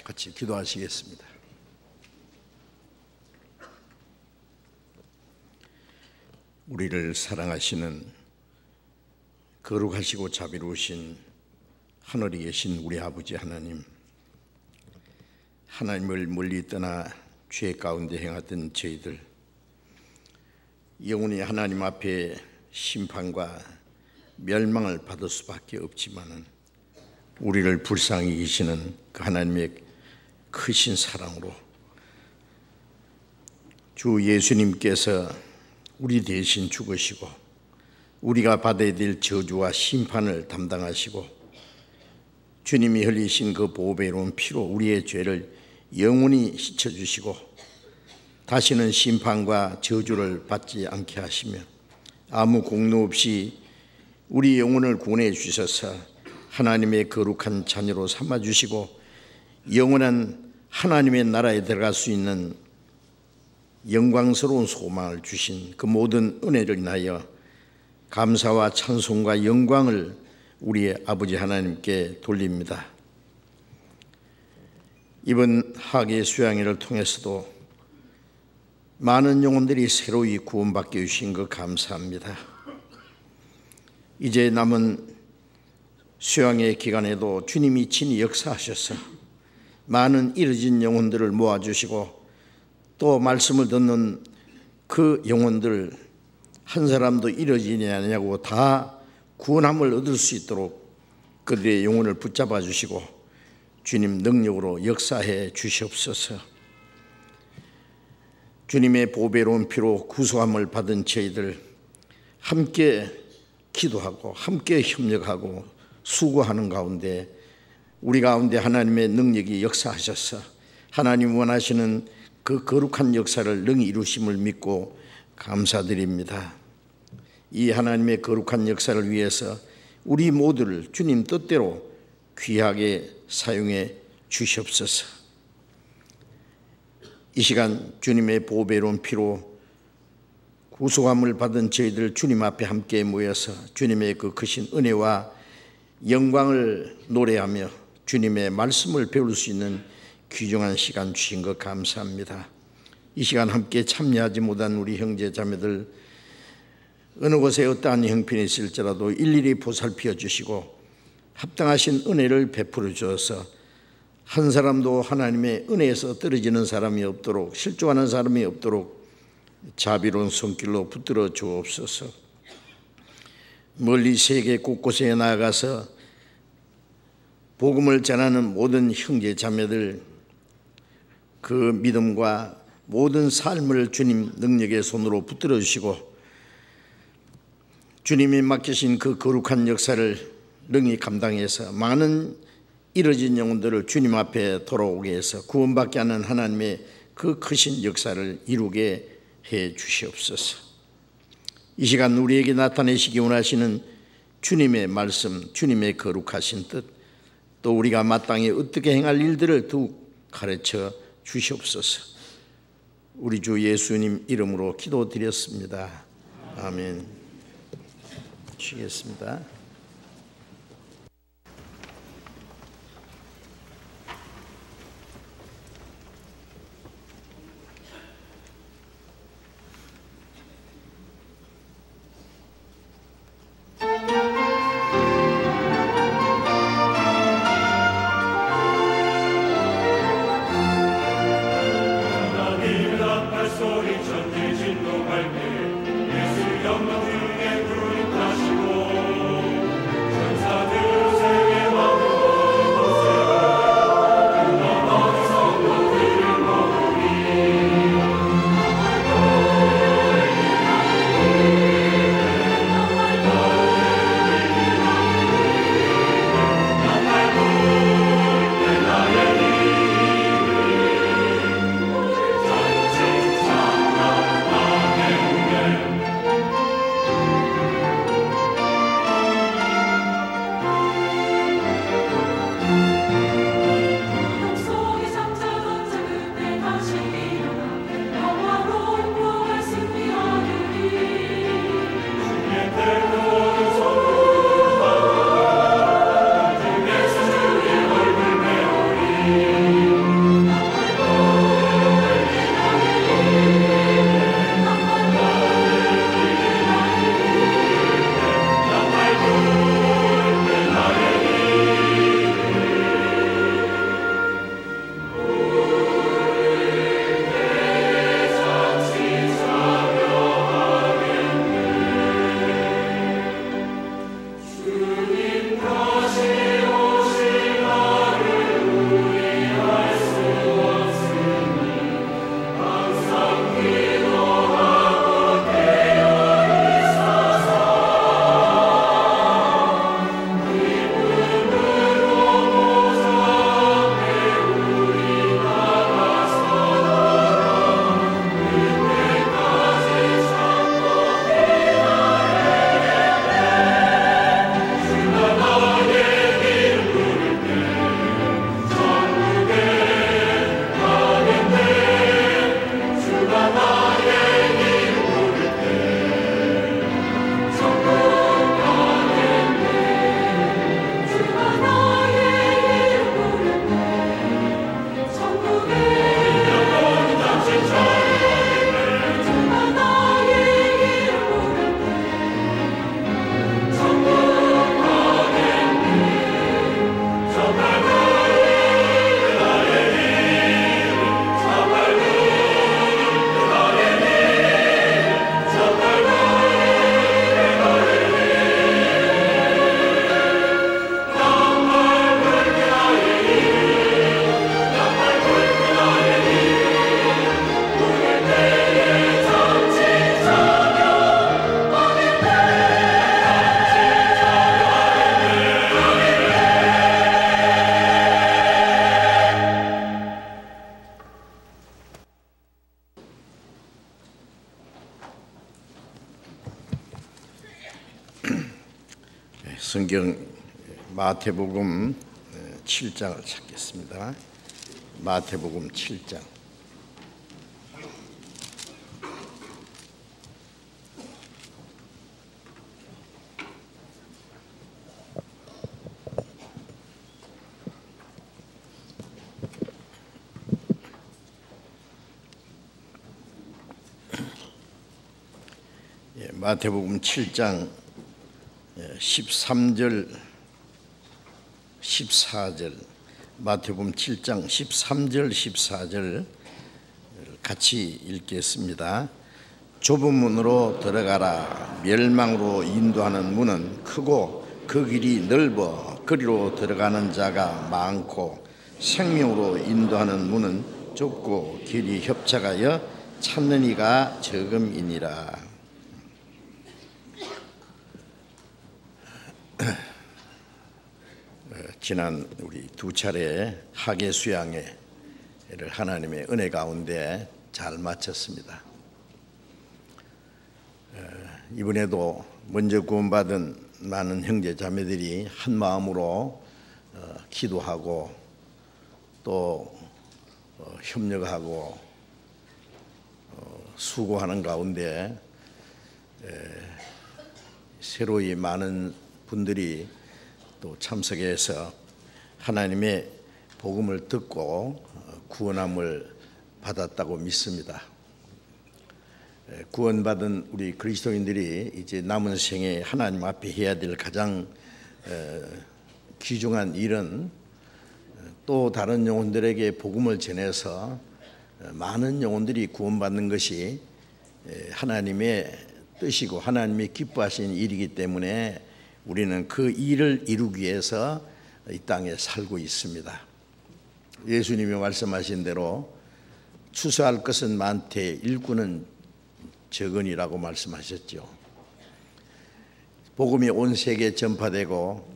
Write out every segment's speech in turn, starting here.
같이 기도하시겠습니다. 우리를 사랑하시는 거룩하시고 자비로우신 하늘에 계신 우리 아버지 하나님, 하나님을 멀리 떠나 죄 가운데 행하던 저희들, 영원히 하나님 앞에 심판과 멸망을 받을 수밖에 없지만은 우리를 불쌍히 여기시는 그 하나님의 크신 사랑으로 주 예수님께서 우리 대신 죽으시고 우리가 받아야 될 저주와 심판을 담당하시고 주님이 흘리신 그 보배로운 피로 우리의 죄를 영원히 씻어주시고 다시는 심판과 저주를 받지 않게 하시며 아무 공로 없이 우리 영혼을 구원해 주셔서 하나님의 거룩한 자녀로 삼아주시고 영원한 하나님의 나라에 들어갈 수 있는 영광스러운 소망을 주신 그 모든 은혜를 인하여 감사와 찬송과 영광을 우리의 아버지 하나님께 돌립니다. 이번 학예 수양회를 통해서도 많은 영혼들이 새로이 구원받게 해주신 것 감사합니다. 이제 남은 수양회 기간에도 주님이 친히 역사하셔서 많은 잃어진 영혼들을 모아주시고 또 말씀을 듣는 그 영혼들 한 사람도 잃어지지 않냐고 다 구원함을 얻을 수 있도록 그들의 영혼을 붙잡아 주시고 주님 능력으로 역사해 주시옵소서. 주님의 보배로운 피로 구속함을 받은 저희들 함께 기도하고 함께 협력하고 수고하는 가운데 우리 가운데 하나님의 능력이 역사하셔서 하나님 원하시는 그 거룩한 역사를 능히 이루심을 믿고 감사드립니다. 이 하나님의 거룩한 역사를 위해서 우리 모두를 주님 뜻대로 귀하게 사용해 주시옵소서. 이 시간 주님의 보배로운 피로 구속함을 받은 저희들 주님 앞에 함께 모여서 주님의 그 크신 은혜와 영광을 노래하며 주님의 말씀을 배울 수 있는 귀중한 시간 주신 것 감사합니다. 이 시간 함께 참여하지 못한 우리 형제 자매들 어느 곳에 어떠한 형편이 있을지라도 일일이 보살펴 주시고 합당하신 은혜를 베풀어 주어서 한 사람도 하나님의 은혜에서 떨어지는 사람이 없도록 실족하는 사람이 없도록 자비로운 손길로 붙들어 주옵소서. 멀리 세계 곳곳에 나아가서 복음을 전하는 모든 형제 자매들 그 믿음과 모든 삶을 주님 능력의 손으로 붙들어 주시고 주님이 맡기신 그 거룩한 역사를 능히 감당해서 많은 잃어진 영혼들을 주님 앞에 돌아오게 해서 구원받게 하는 하나님의 그 크신 역사를 이루게 해 주시옵소서. 이 시간 우리에게 나타내시기 원하시는 주님의 말씀, 주님의 거룩하신 뜻, 또 우리가 마땅히 어떻게 행할 일들을 더욱 가르쳐 주시옵소서. 우리 주 예수님 이름으로 기도드렸습니다. 아멘. 쉬겠습니다. 소리 전해 진동할 때 예수 영광 중에 불타시고 성경 마태복음 7장을 찾겠습니다. 마태복음 7장. 마태복음 7장 13절 14절 마태복음 7장 13절 14절 같이 읽겠습니다. 좁은 문으로 들어가라. 멸망으로 인도하는 문은 크고 그 길이 넓어 그리로 들어가는 자가 많고 생명으로 인도하는 문은 좁고 길이 협착하여 찾는 이가 적음이니라. 지난 우리 두 차례 학예 수양회를 하나님의 은혜 가운데 잘 마쳤습니다. 이번에도 먼저 구원받은 많은 형제 자매들이 한 마음으로 기도하고 또 협력하고 수고하는 가운데 새로이 많은 분들이 또 참석해서 하나님의 복음을 듣고 구원함을 받았다고 믿습니다. 구원받은 우리 그리스도인들이 이제 남은 생에 하나님 앞에 해야 될 가장 귀중한 일은 또 다른 영혼들에게 복음을 전해서 많은 영혼들이 구원받는 것이 하나님의 뜻이고 하나님이 기뻐하시는 일이기 때문에 우리는 그 일을 이루기 위해서 이 땅에 살고 있습니다. 예수님이 말씀하신 대로 추수할 것은 많되 일꾼은 적으니라고 말씀하셨죠. 복음이 온 세계에 전파되고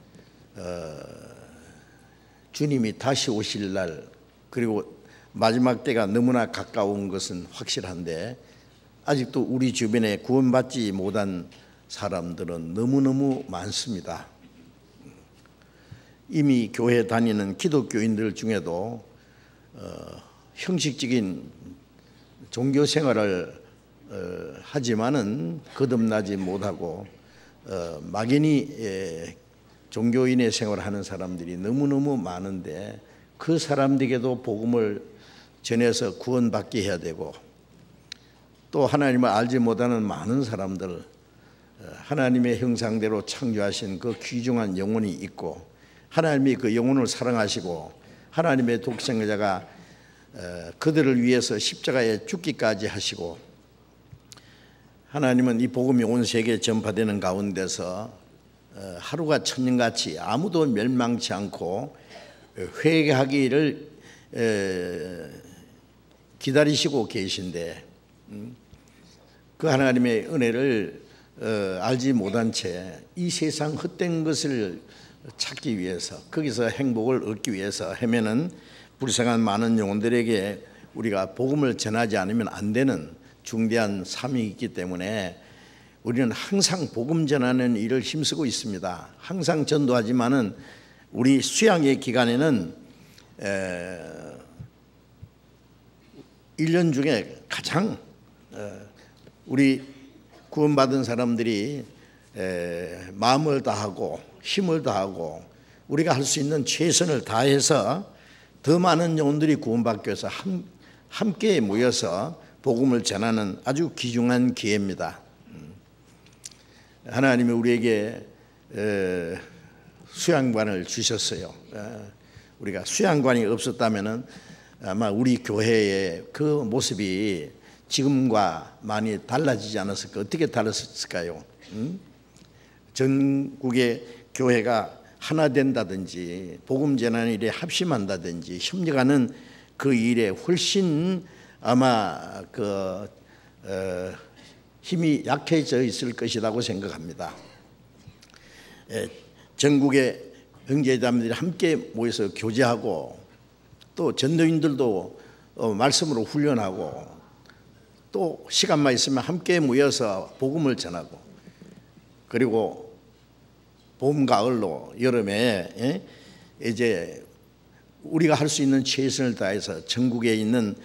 주님이 다시 오실 날 그리고 마지막 때가 너무나 가까운 것은 확실한데 아직도 우리 주변에 구원받지 못한 사람들은 너무너무 많습니다. 이미 교회 다니는 기독교인들 중에도 형식적인 종교 생활을 하지만은 거듭나지 못하고 막연히 종교인의 생활을 하는 사람들이 너무너무 많은데 그 사람들에게도 복음을 전해서 구원받게 해야 되고 또 하나님을 알지 못하는 많은 사람들 하나님의 형상대로 창조하신 그 귀중한 영혼이 있고 하나님이 그 영혼을 사랑하시고 하나님의 독생자가 그들을 위해서 십자가에 죽기까지 하시고 하나님은 이 복음이 온 세계에 전파되는 가운데서 하루가 천년같이 아무도 멸망치 않고 회개하기를 기다리시고 계신데 그 하나님의 은혜를 알지 못한 채 이 세상 헛된 것을 찾기 위해서 거기서 행복을 얻기 위해서 헤매는 불쌍한 많은 영혼들에게 우리가 복음을 전하지 않으면 안 되는 중대한 사명이 있기 때문에 우리는 항상 복음 전하는 일을 힘쓰고 있습니다. 항상 전도하지만은 우리 수양의 기간에는 1년 중에 가장 우리 구원받은 사람들이 마음을 다하고 힘을 다하고 우리가 할 수 있는 최선을 다해서 더 많은 영혼들이 구원받기 위해서 함께 모여서 복음을 전하는 아주 귀중한 기회입니다. 하나님이 우리에게 수양관을 주셨어요. 우리가 수양관이 없었다면 아마 우리 교회의 그 모습이 지금과 많이 달라지지 않았을까? 어떻게 달랐을까요? 전국의 교회가 하나 된다든지 복음 전하는 일에 합심한다든지 협력하는 그 일에 훨씬 아마 힘이 약해져 있을 것이라고 생각합니다. 전국의 형제자매들이 함께 모여서 교제하고 또 전도인들도 말씀으로 훈련하고 또 시간만 있으면 함께 모여서 복음을 전하고 그리고 봄, 가을로 여름에 이제 우리가 할 수 있는 최선을 다해서 전국에 있는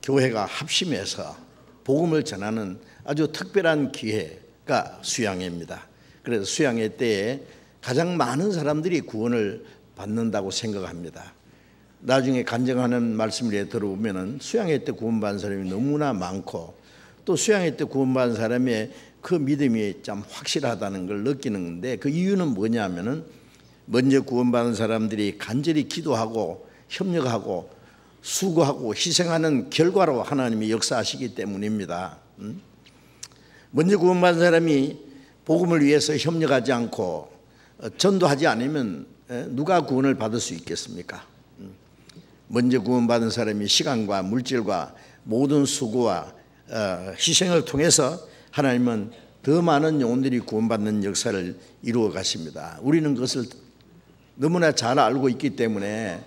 교회가 합심해서 복음을 전하는 아주 특별한 기회가 수양회입니다. 그래서 수양회 때에 가장 많은 사람들이 구원을 받는다고 생각합니다. 나중에 간증하는 말씀을 들어보면 수양회 때 구원받은 사람이 너무나 많고, 또 수양회 때 구원받은 사람의 그 믿음이 참 확실하다는 걸 느끼는 건데, 그 이유는 뭐냐면은 먼저 구원받은 사람들이 간절히 기도하고 협력하고 수고하고 희생하는 결과로 하나님이 역사하시기 때문입니다. 먼저 구원받은 사람이 복음을 위해서 협력하지 않고 전도하지 않으면 누가 구원을 받을 수 있겠습니까? 먼저 구원받은 사람이 시간과 물질과 모든 수고와 희생을 통해서 하나님은 더 많은 영혼들이 구원받는 역사를 이루어 가십니다. 우리는 그것을 너무나 잘 알고 있기 때문에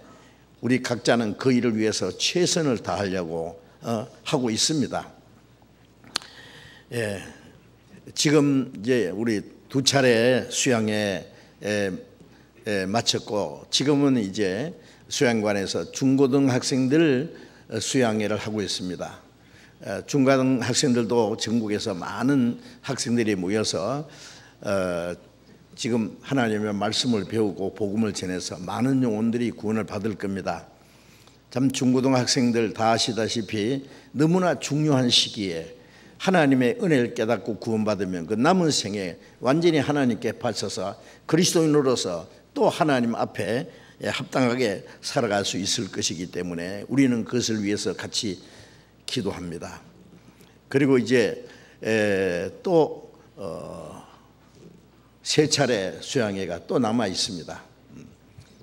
우리 각자는 그 일을 위해서 최선을 다하려고 하고 있습니다. 지금 이제 우리 2차례 수양회 마쳤고, 지금은 이제 수양관에서 중고등학생들 수양회를 하고 있습니다. 중고등학생들도 전국에서 많은 학생들이 모여서 지금 하나님의 말씀을 배우고 복음을 전해서 많은 영혼들이 구원을 받을 겁니다. 참 중고등학생들 다 아시다시피 너무나 중요한 시기에 하나님의 은혜를 깨닫고 구원받으면 그 남은 생에 완전히 하나님께 바쳐서 그리스도인으로서 또 하나님 앞에 합당하게 살아갈 수 있을 것이기 때문에 우리는 그것을 위해서 같이 기도합니다. 그리고 이제 또 세 차례 수양회가 또 남아 있습니다.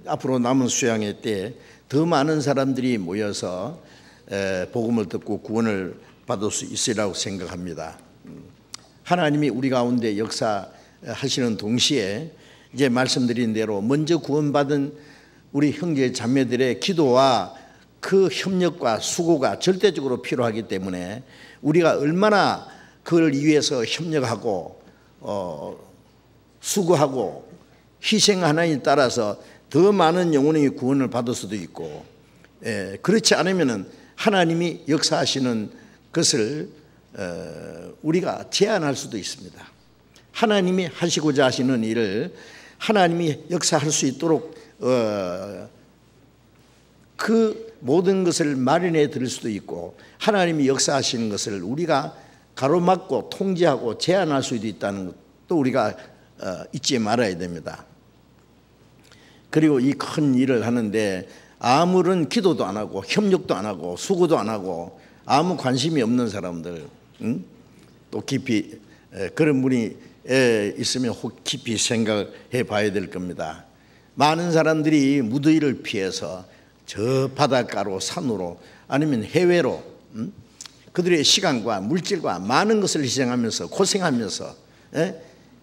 앞으로 남은 수양회 때 더 많은 사람들이 모여서 복음을 듣고 구원을 받을 수 있으리라고 생각합니다. 하나님이 우리 가운데 역사하시는 동시에 이제 말씀드린 대로 먼저 구원받은 우리 형제 자매들의 기도와 그 협력과 수고가 절대적으로 필요하기 때문에 우리가 얼마나 그걸 위해서 협력하고 수고하고 희생하나에 따라서 더 많은 영혼의 구원을 받을 수도 있고, 그렇지 않으면 하나님이 역사하시는 것을 우리가 제한할 수도 있습니다. 하나님이 하시고자 하시는 일을 하나님이 역사할 수 있도록 그 모든 것을 마련해 드릴 수도 있고, 하나님이 역사하시는 것을 우리가 가로막고 통제하고 제한할 수도 있다는 것도 우리가 잊지 말아야 됩니다. 그리고 이 큰 일을 하는데 아무런 기도도 안 하고 협력도 안 하고 수고도 안 하고 아무 관심이 없는 사람들, 또 깊이 그런 분이 있으면 깊이 생각해 봐야 될 겁니다. 많은 사람들이 무더위를 피해서 저 바닷가로 산으로 아니면 해외로 그들의 시간과 물질과 많은 것을 희생하면서 고생하면서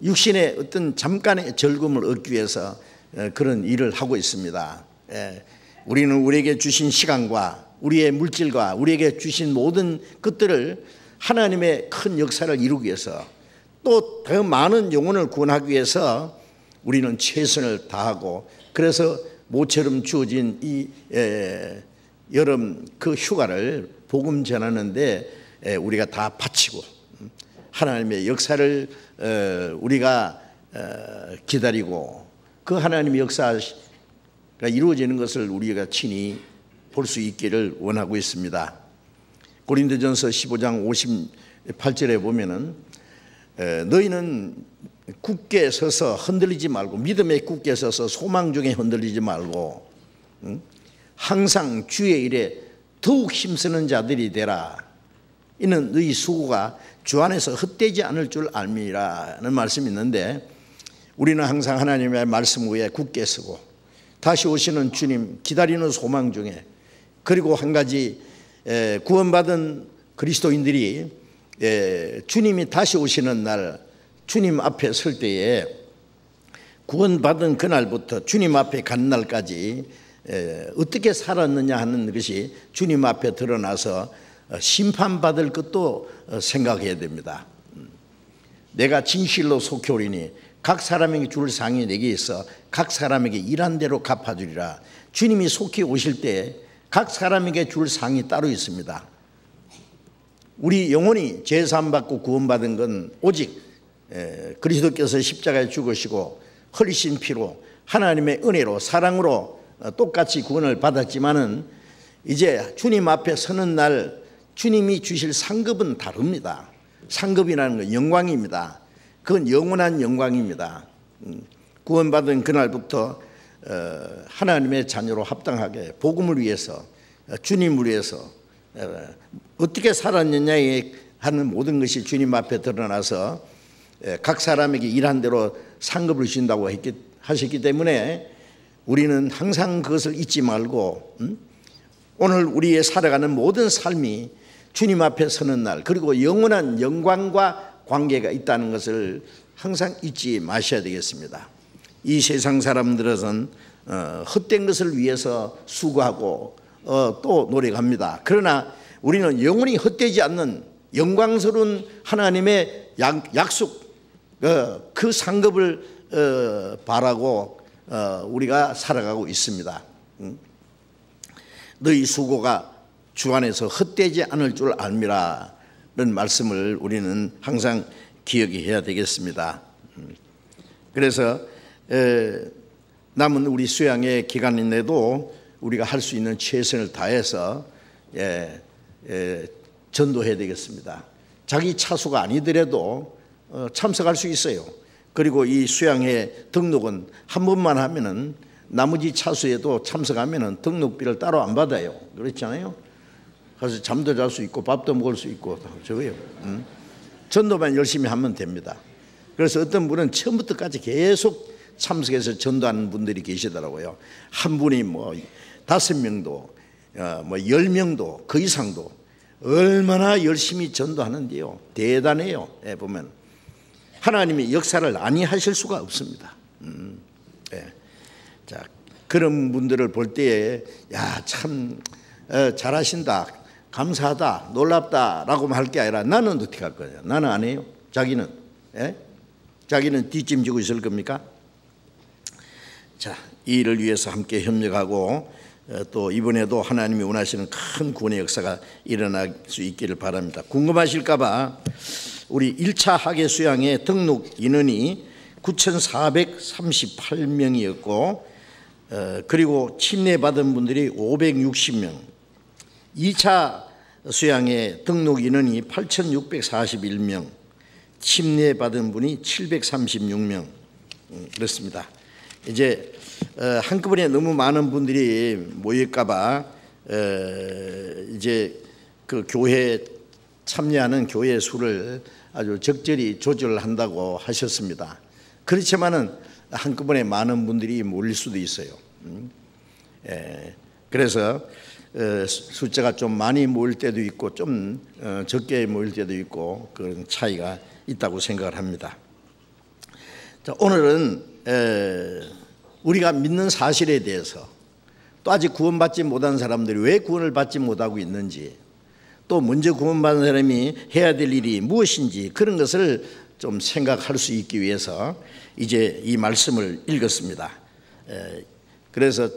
육신의 어떤 잠깐의 즐거움을 얻기 위해서 그런 일을 하고 있습니다. 우리는 우리에게 주신 시간과 우리의 물질과 우리에게 주신 모든 것들을 하나님의 큰 역사를 이루기 위해서 또 더 많은 영혼을 구원하기 위해서 우리는 최선을 다하고, 그래서 모처럼 주어진 이 여름 그 휴가를 복음 전하는데 우리가 다 바치고 하나님의 역사를 우리가 기다리고 그 하나님의 역사가 이루어지는 것을 우리가 친히 볼 수 있기를 원하고 있습니다. 고린도전서 15장 58절에 보면은 너희는 굳게 서서 흔들리지 말고, 믿음에 굳게 서서 소망 중에 흔들리지 말고 항상 주의 일에 더욱 힘쓰는 자들이 되라. 이는 너희 수고가 주 안에서 헛되지 않을 줄 알미라는 말씀이 있는데, 우리는 항상 하나님의 말씀 위에 굳게 서고 다시 오시는 주님 기다리는 소망 중에, 그리고 한 가지 구원받은 그리스도인들이 주님이 다시 오시는 날 주님 앞에 설 때에 구원받은 그날부터 주님 앞에 간 날까지 어떻게 살았느냐 하는 것이 주님 앞에 드러나서 심판받을 것도 생각해야 됩니다. 내가 진실로 속히 오리니 각 사람에게 줄 상이 내게 있어 각 사람에게 일한 대로 갚아주리라. 주님이 속히 오실 때 각 사람에게 줄 상이 따로 있습니다. 우리 영혼이 죄사함 받고 구원받은 건 오직 그리스도께서 십자가에 죽으시고 흘리신 피로 하나님의 은혜로 사랑으로 똑같이 구원을 받았지만은 이제 주님 앞에 서는 날 주님이 주실 상급은 다릅니다. 상급이라는 건 영광입니다. 그건 영원한 영광입니다. 구원받은 그날부터 하나님의 자녀로 합당하게 복음을 위해서 주님을 위해서 어떻게 살았느냐에 하는 모든 것이 주님 앞에 드러나서 각 사람에게 일한 대로 상급을 주신다고 하셨기 때문에 우리는 항상 그것을 잊지 말고 오늘 우리의 살아가는 모든 삶이 주님 앞에 서는 날 그리고 영원한 영광과 관계가 있다는 것을 항상 잊지 마셔야 되겠습니다. 이 세상 사람들은 헛된 것을 위해서 수고하고 또 노력합니다. 그러나 우리는 영원히 헛되지 않는 영광스러운 하나님의 약속 그 상급을 바라고 우리가 살아가고 있습니다. 너희 수고가 주 안에서 헛되지 않을 줄 알미라는 말씀을 우리는 항상 기억해야 되겠습니다. 그래서 남은 우리 수양의 기간 내도 우리가 할 수 있는 최선을 다해서 전도해야 되겠습니다. 자기 차수가 아니더라도 참석할 수 있어요. 그리고 이 수양회 등록은 한 번만 하면은 나머지 차수에도 참석하면은 등록비를 따로 안 받아요. 그렇잖아요. 그래서 잠도 잘 수 있고 밥도 먹을 수 있고 저거요. 전도만 열심히 하면 됩니다. 그래서 어떤 분은 처음부터까지 계속 참석해서 전도하는 분들이 계시더라고요. 한 분이 뭐 5명도 뭐 10명도 그 이상도 얼마나 열심히 전도하는데요. 대단해요. 보면 하나님이 역사를 아니하실 수가 없습니다. 자, 그런 분들을 볼 때에 야, 참 잘하신다, 감사하다, 놀랍다라고만 할 게 아니라 나는 어떻게 할 거냐? 나는 안 해요. 자기는 자기는 뒷짐지고 있을 겁니까? 자, 이 일을 위해서 함께 협력하고 또 이번에도 하나님이 원하시는 큰 구원의 역사가 일어날 수 있기를 바랍니다. 궁금하실까 봐 우리 1차 학예 수양의 등록 인원이 9,438명이었고 그리고 침례받은 분들이 560명, 2차 수양의 등록 인원이 8,641명, 침례받은 분이 736명 그렇습니다. 이제 한꺼번에 너무 많은 분들이 모일까 봐 이제 그 교회 참여하는 교회 수를 아주 적절히 조절한다고 하셨습니다. 그렇지만은 한꺼번에 많은 분들이 몰릴 수도 있어요. 그래서 숫자가 좀 많이 모일 때도 있고 좀 적게 모일 때도 있고 그런 차이가 있다고 생각을 합니다. 자, 오늘은 우리가 믿는 사실에 대해서 또 아직 구원받지 못한 사람들이 왜 구원을 받지 못하고 있는지 또 먼저 구원받은 사람이 해야 될 일이 무엇인지 그런 것을 좀 생각할 수 있기 위해서 이제 이 말씀을 읽었습니다. 그래서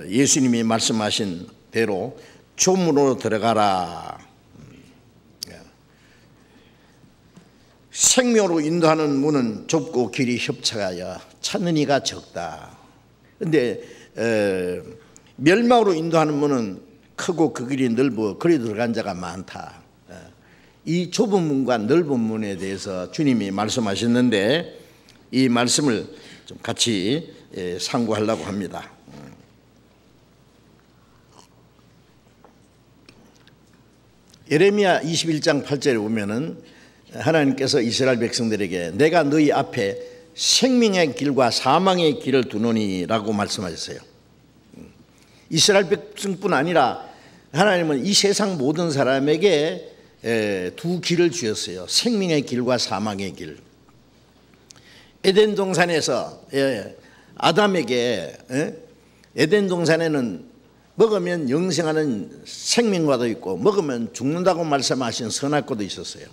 예수님이 말씀하신 대로 조문으로 들어가라. 생명으로 인도하는 문은 좁고 길이 협착하여 찾는 이가 적다. 그런데 멸망으로 인도하는 문은 크고 그 길이 넓어 그리 들어간 자가 많다. 이 좁은 문과 넓은 문에 대해서 주님이 말씀하셨는데 이 말씀을 좀 같이 상고하려고 합니다. 예레미야 21장 8절에 보면은 하나님께서 이스라엘 백성들에게 내가 너희 앞에 생명의 길과 사망의 길을 두노니라고 말씀하셨어요. 이스라엘 백성뿐 아니라 하나님은 이 세상 모든 사람에게 두 길을 주셨어요. 생명의 길과 사망의 길. 에덴 동산에서 아담에게 에덴 동산에는 먹으면 영생하는 생명과도 있고 먹으면 죽는다고 말씀하신 선악과도 있었어요.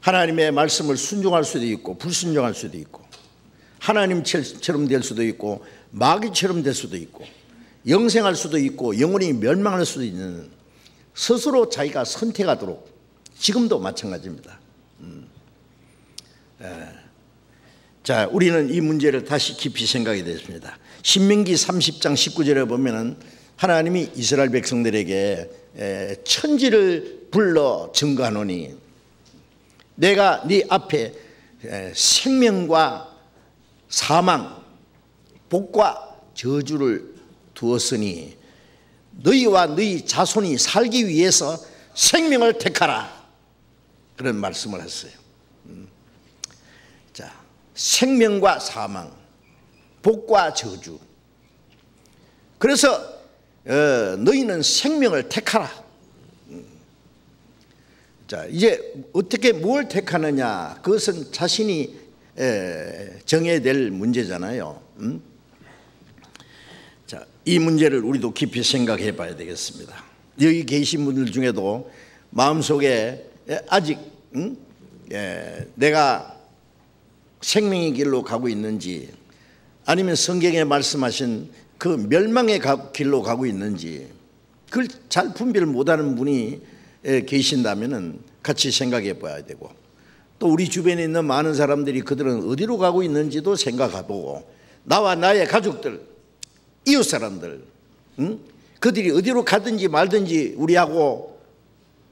하나님의 말씀을 순종할 수도 있고 불순종할 수도 있고, 하나님처럼 될 수도 있고 마귀처럼 될 수도 있고, 영생할 수도 있고 영원히 멸망할 수도 있는, 스스로 자기가 선택하도록, 지금도 마찬가지입니다. 자, 우리는 이 문제를 다시 깊이 생각이 됐습니다. 신명기 30장 19절에 보면은 하나님이 이스라엘 백성들에게 천지를 불러 증거하노니 내가 네 앞에 생명과 사망, 복과 저주를 두었으니 너희와 너희 자손이 살기 위해서 생명을 택하라, 그런 말씀을 했어요. 자, 생명과 사망, 복과 저주. 그래서 너희는 생명을 택하라. 자, 이제 어떻게 뭘 택하느냐, 그것은 자신이 정해야 될 문제잖아요. 자, 이 문제를 우리도 깊이 생각해 봐야 되겠습니다. 여기 계신 분들 중에도 마음속에 아직 내가 생명의 길로 가고 있는지, 아니면 성경에 말씀하신 그 멸망의 길로 가고 있는지, 그걸 잘 분별을 못하는 분이 계신다면 같이 생각해 봐야 되고, 또 우리 주변에 있는 많은 사람들이 그들은 어디로 가고 있는지도 생각해보고, 나와 나의 가족들, 이웃 사람들, 그들이 어디로 가든지 말든지 우리하고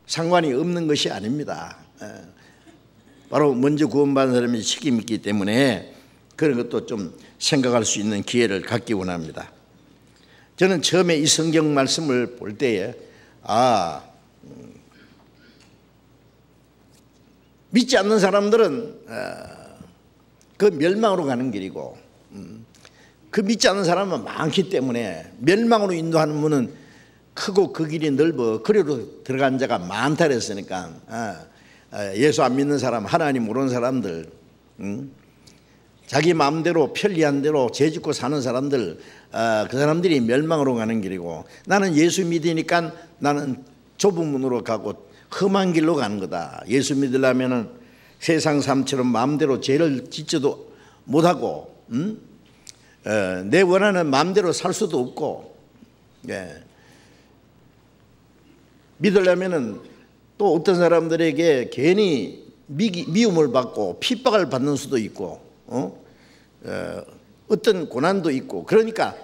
상관이 없는 것이 아닙니다. 바로 먼저 구원받은 사람이 책임이 있기 때문에 그런 것도 좀 생각할 수 있는 기회를 갖기 원합니다. 저는 처음에 이 성경 말씀을 볼 때에 믿지 않는 사람들은 그 멸망으로 가는 길이고, 그 믿지 않는 사람은 많기 때문에 멸망으로 인도하는 문은 크고 그 길이 넓어 그리로 들어간 자가 많다 그랬으니까 예수 안 믿는 사람, 하나님 모르는 사람들, 자기 마음대로 편리한 대로 죄짓고 사는 사람들, 그 사람들이 멸망으로 가는 길이고, 나는 예수 믿으니까 나는 좁은 문으로 가고 험한 길로 가는 거다. 예수 믿으려면 세상 삶처럼 마음대로 죄를 짓지도 못하고 내 원하는 마음대로 살 수도 없고, 믿으려면 또 어떤 사람들에게 괜히 미움을 받고 핍박을 받는 수도 있고, 어떤 고난도 있고, 그러니까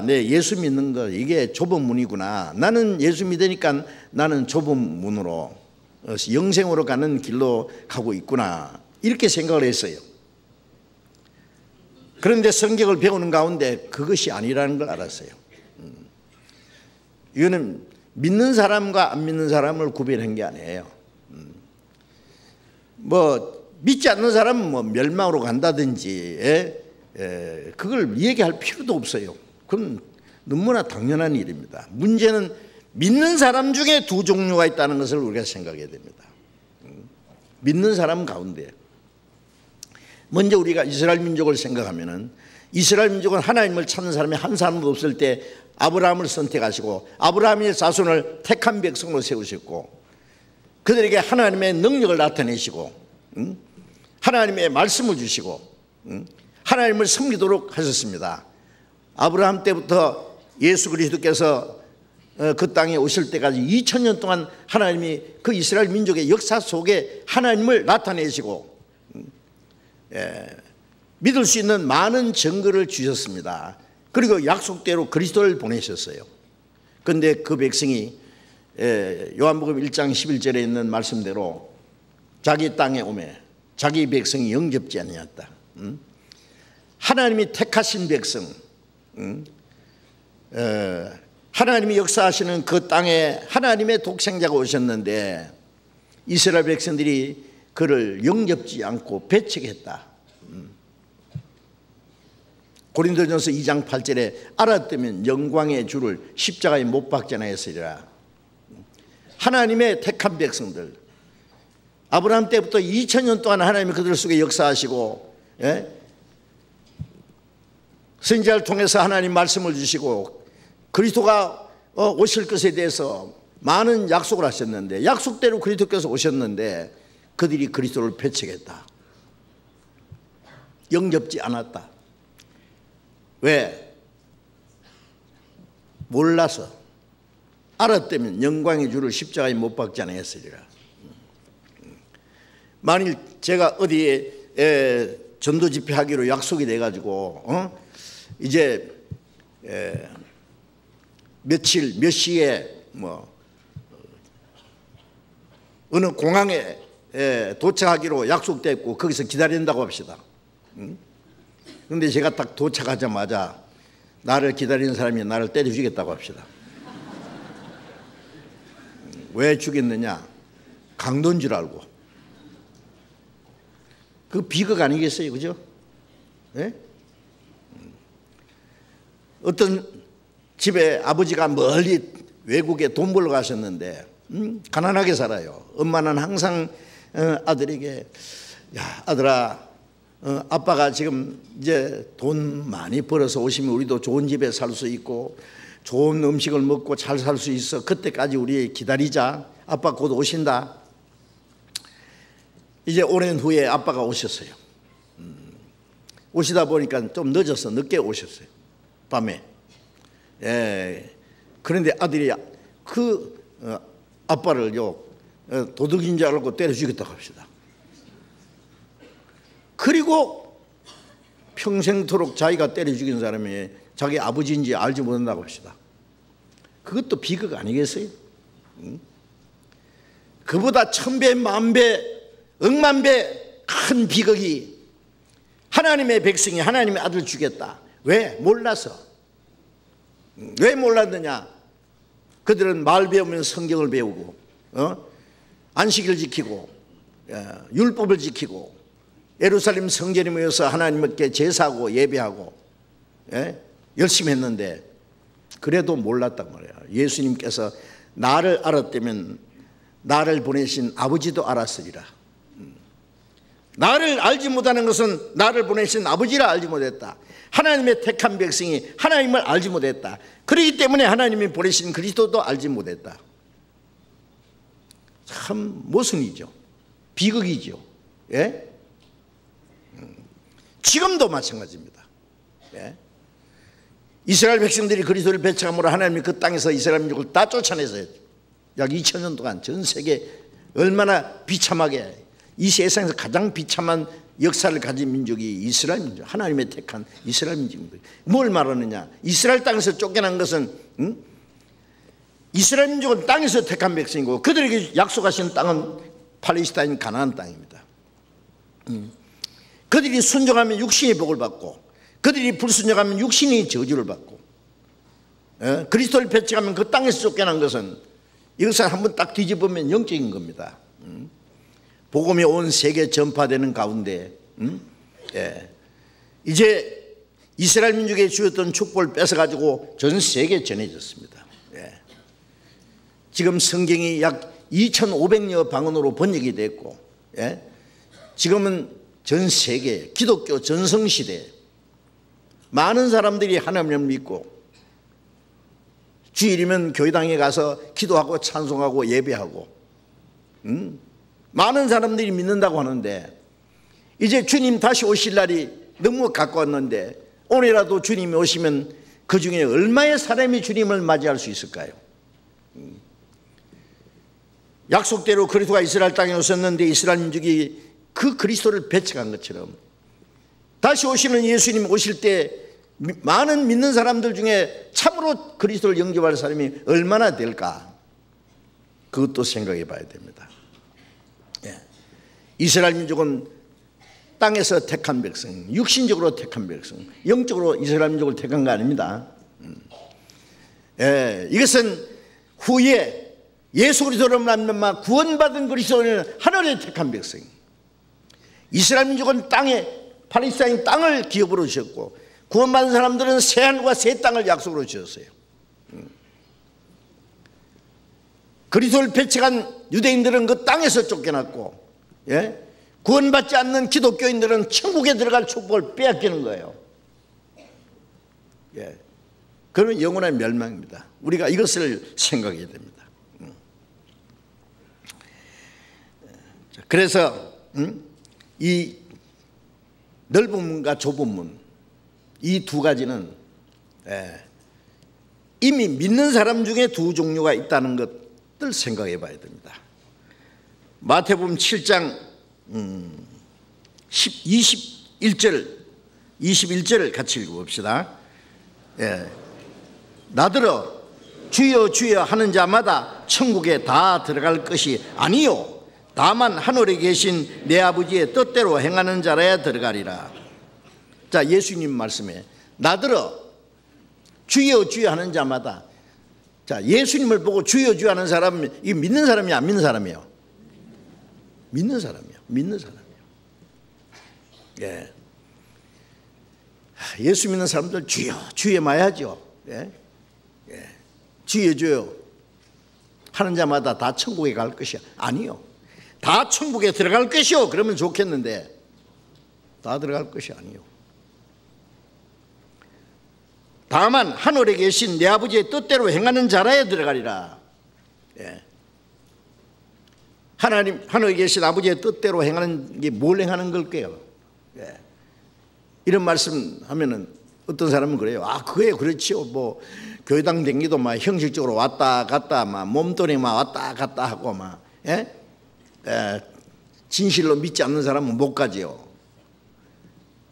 내 예수 믿는 거 이게 좁은 문이구나, 나는 예수 믿으니까 나는 좁은 문으로 영생으로 가는 길로 가고 있구나, 이렇게 생각을 했어요. 그런데 성경을 배우는 가운데 그것이 아니라는 걸 알았어요. 이거는 믿는 사람과 안 믿는 사람을 구별한 게 아니에요. 믿지 않는 사람은 멸망으로 간다든지 그걸 얘기할 필요도 없어요. 그건 너무나 당연한 일입니다. 문제는 믿는 사람 중에 두 종류가 있다는 것을 우리가 생각해야 됩니다. 믿는 사람 가운데 먼저 우리가 이스라엘 민족을 생각하면은, 이스라엘 민족은 하나님을 찾는 사람이 한 사람도 없을 때 아브라함을 선택하시고 아브라함의 자손을 택한 백성으로 세우셨고, 그들에게 하나님의 능력을 나타내시고 하나님의 말씀을 주시고 하나님을 섬기도록 하셨습니다. 아브라함 때부터 예수 그리스도께서 그 땅에 오실 때까지 2000년 동안 하나님이 그 이스라엘 민족의 역사 속에 하나님을 나타내시고 믿을 수 있는 많은 증거를 주셨습니다. 그리고 약속대로 그리스도를 보내셨어요. 그런데 그 백성이 요한복음 1장 11절에 있는 말씀대로 자기 땅에 오매 자기 백성이 영접지 아니었다. 하나님이 택하신 백성, 하나님이 역사하시는 그 땅에 하나님의 독생자가 오셨는데 이스라엘 백성들이 그를 영접지 않고 배척했다. 고린도전서 2장 8절에 알았다면 영광의 주를 십자가에 못 박잖아 했으리라. 하나님의 택한 백성들, 아브라함 때부터 2000년 동안 하나님이 그들 속에 역사하시고 선지자를 통해서 하나님 말씀을 주시고 그리스도가 오실 것에 대해서 많은 약속을 하셨는데, 약속대로 그리스도께서 오셨는데 그들이 그리스도를 배척했다. 영접지 않았다. 왜? 몰라서. 알았다면 영광의 주를 십자가에 못 박지 않았으리라. 만일 제가 어디에 전도 집회하기로 약속이 돼가지고 이제 며칠 몇 시에 뭐 어느 공항에 도착하기로 약속됐고 거기서 기다린다고 합시다. 그런데 제가 딱 도착하자마자 나를 기다리는 사람이 나를 때려 죽였다고 합시다. 왜 죽였느냐? 강도인 줄 알고. 그 비극 아니겠어요, 그죠? 네? 어떤 집에 아버지가 멀리 외국에 돈 벌러 가셨는데 가난하게 살아요. 엄마는 항상 아들에게, 야 아들아, 아빠가 지금 이제 돈 많이 벌어서 오시면 우리도 좋은 집에 살 수 있고 좋은 음식을 먹고 잘 살 수 있어. 그때까지 우리 기다리자. 아빠 곧 오신다. 이제 오랜 후에 아빠가 오셨어요. 오시다 보니까 좀 늦어서 늦게 오셨어요. 밤에. 그런데 아들이 그 아빠를요 도둑인 줄 알고 때려 죽였다고 합시다. 그리고 평생토록 자기가 때려 죽인 사람이 자기 아버지인지 알지 못한다고 합시다. 그것도 비극 아니겠어요? 그보다 1000배, 10,000배, 억만 배 큰 비극이 하나님의 백성이 하나님의 아들 죽였다. 왜? 몰라서. 왜 몰랐느냐? 그들은 말 배우면 성경을 배우고 안식일을 지키고 율법을 지키고 예루살렘 성전에 모여서 하나님께 제사하고 예배하고 열심히 했는데 그래도 몰랐단 말이에요. 예수님께서 나를 알았다면 나를 보내신 아버지도 알았으리라. 나를 알지 못하는 것은 나를 보내신 아버지라 알지 못했다. 하나님의 택한 백성이 하나님을 알지 못했다. 그렇기 때문에 하나님이 보내신 그리스도도 알지 못했다. 참 모순이죠. 비극이죠. 예? 지금도 마찬가지입니다. 예? 이스라엘 백성들이 그리스도를 배척함으로 하나님이 그 땅에서 이스라엘 민족을 다 쫓아내서 약 2000년 동안 전 세계 얼마나 비참하게 이 세상에서 가장 비참한 역사를 가진 민족이 이스라엘 민족, 하나님의 택한 이스라엘 민족입니다. 뭘 말하느냐? 이스라엘 땅에서 쫓겨난 것은 이스라엘 민족은 땅에서 택한 백성이고 그들에게 약속하신 땅은 팔레스타인 가나안 땅입니다. 그들이 순종하면 육신의 복을 받고 그들이 불순종하면 육신의 저주를 받고 그리스도를 배척하면 그 땅에서 쫓겨난 것은 이것을 한번 딱 뒤집으면 영적인 겁니다. 복음이 온 세계 전파되는 가운데 이제 이스라엘 민족에 주었던 축복을 뺏어가지고 전 세계에 전해졌습니다. 지금 성경이 약 2500여 방언으로 번역이 됐고 지금은 전 세계 기독교 전성시대 많은 사람들이 하나님을 믿고 주일이면 교회당에 가서 기도하고 찬송하고 예배하고 많은 사람들이 믿는다고 하는데 이제 주님 다시 오실 날이 너무 가까웠는데 오늘이라도 주님이 오시면 그 중에 얼마의 사람이 주님을 맞이할 수 있을까요? 약속대로 그리스도가 이스라엘 땅에 오셨는데 이스라엘 민족이 그 그리스도를 배척한 것처럼 다시 오시는 예수님 오실 때 많은 믿는 사람들 중에 참으로 그리스도를 영접할 사람이 얼마나 될까? 그것도 생각해 봐야 됩니다. 이스라엘 민족은 땅에서 택한 백성, 육신적으로 택한 백성, 영적으로 이스라엘 민족을 택한 거 아닙니다. 이것은 후에 예수 그리스도로 말미암아 구원받은 그리스도는 하늘에 택한 백성. 이스라엘 민족은 땅에 팔레스타인 땅을 기업으로 주셨고 구원받은 사람들은 새 하늘과 새 땅을 약속으로 주셨어요. 그리스도를 배척한 유대인들은 그 땅에서 쫓겨났고 구원받지 않는 기독교인들은 천국에 들어갈 축복을 빼앗기는 거예요. 그러면 영원한 멸망입니다. 우리가 이것을 생각해야 됩니다. 그래서 이 넓은 문과 좁은 문, 이 두 가지는 이미 믿는 사람 중에 두 종류가 있다는 것들 생각해 봐야 됩니다. 마태복음 7장 21절을 같이 읽어봅시다. 나더러 주여 주여 하는 자마다 천국에 다 들어갈 것이 아니요 다만 하늘에 계신 내 아버지의 뜻대로 행하는 자라야 들어가리라. 자, 예수님 말씀에 나더러 주여 주여 하는 자마다, 자, 예수님을 보고 주여 주여 하는 사람은 이 믿는 사람이 안 믿는 사람이에요? 믿는 사람이요. 믿는 사람이요. 예. 예수 믿는 사람들 주여 주여 마야죠. 예. 예. 주여 주여 하는 자마다 다 천국에 갈 것이 아니요. 다 천국에 들어갈 것이요. 그러면 좋겠는데 다 들어갈 것이 아니요. 다만 하늘에 계신 내 아버지의 뜻대로 행하는 자라야 들어가리라. 예. 하나님, 하늘에 계신 아버지의 뜻대로 행하는 게 뭘 행하는 걸까요? 예. 이런 말씀 하면은 어떤 사람은 그래요. 아, 그게 그렇지요. 뭐 교회당 댕기도 막 형식적으로 왔다 갔다 막 몸뚱이 막 왔다 갔다 하고 막, 예? 진실로 믿지 않는 사람은 못 가지요.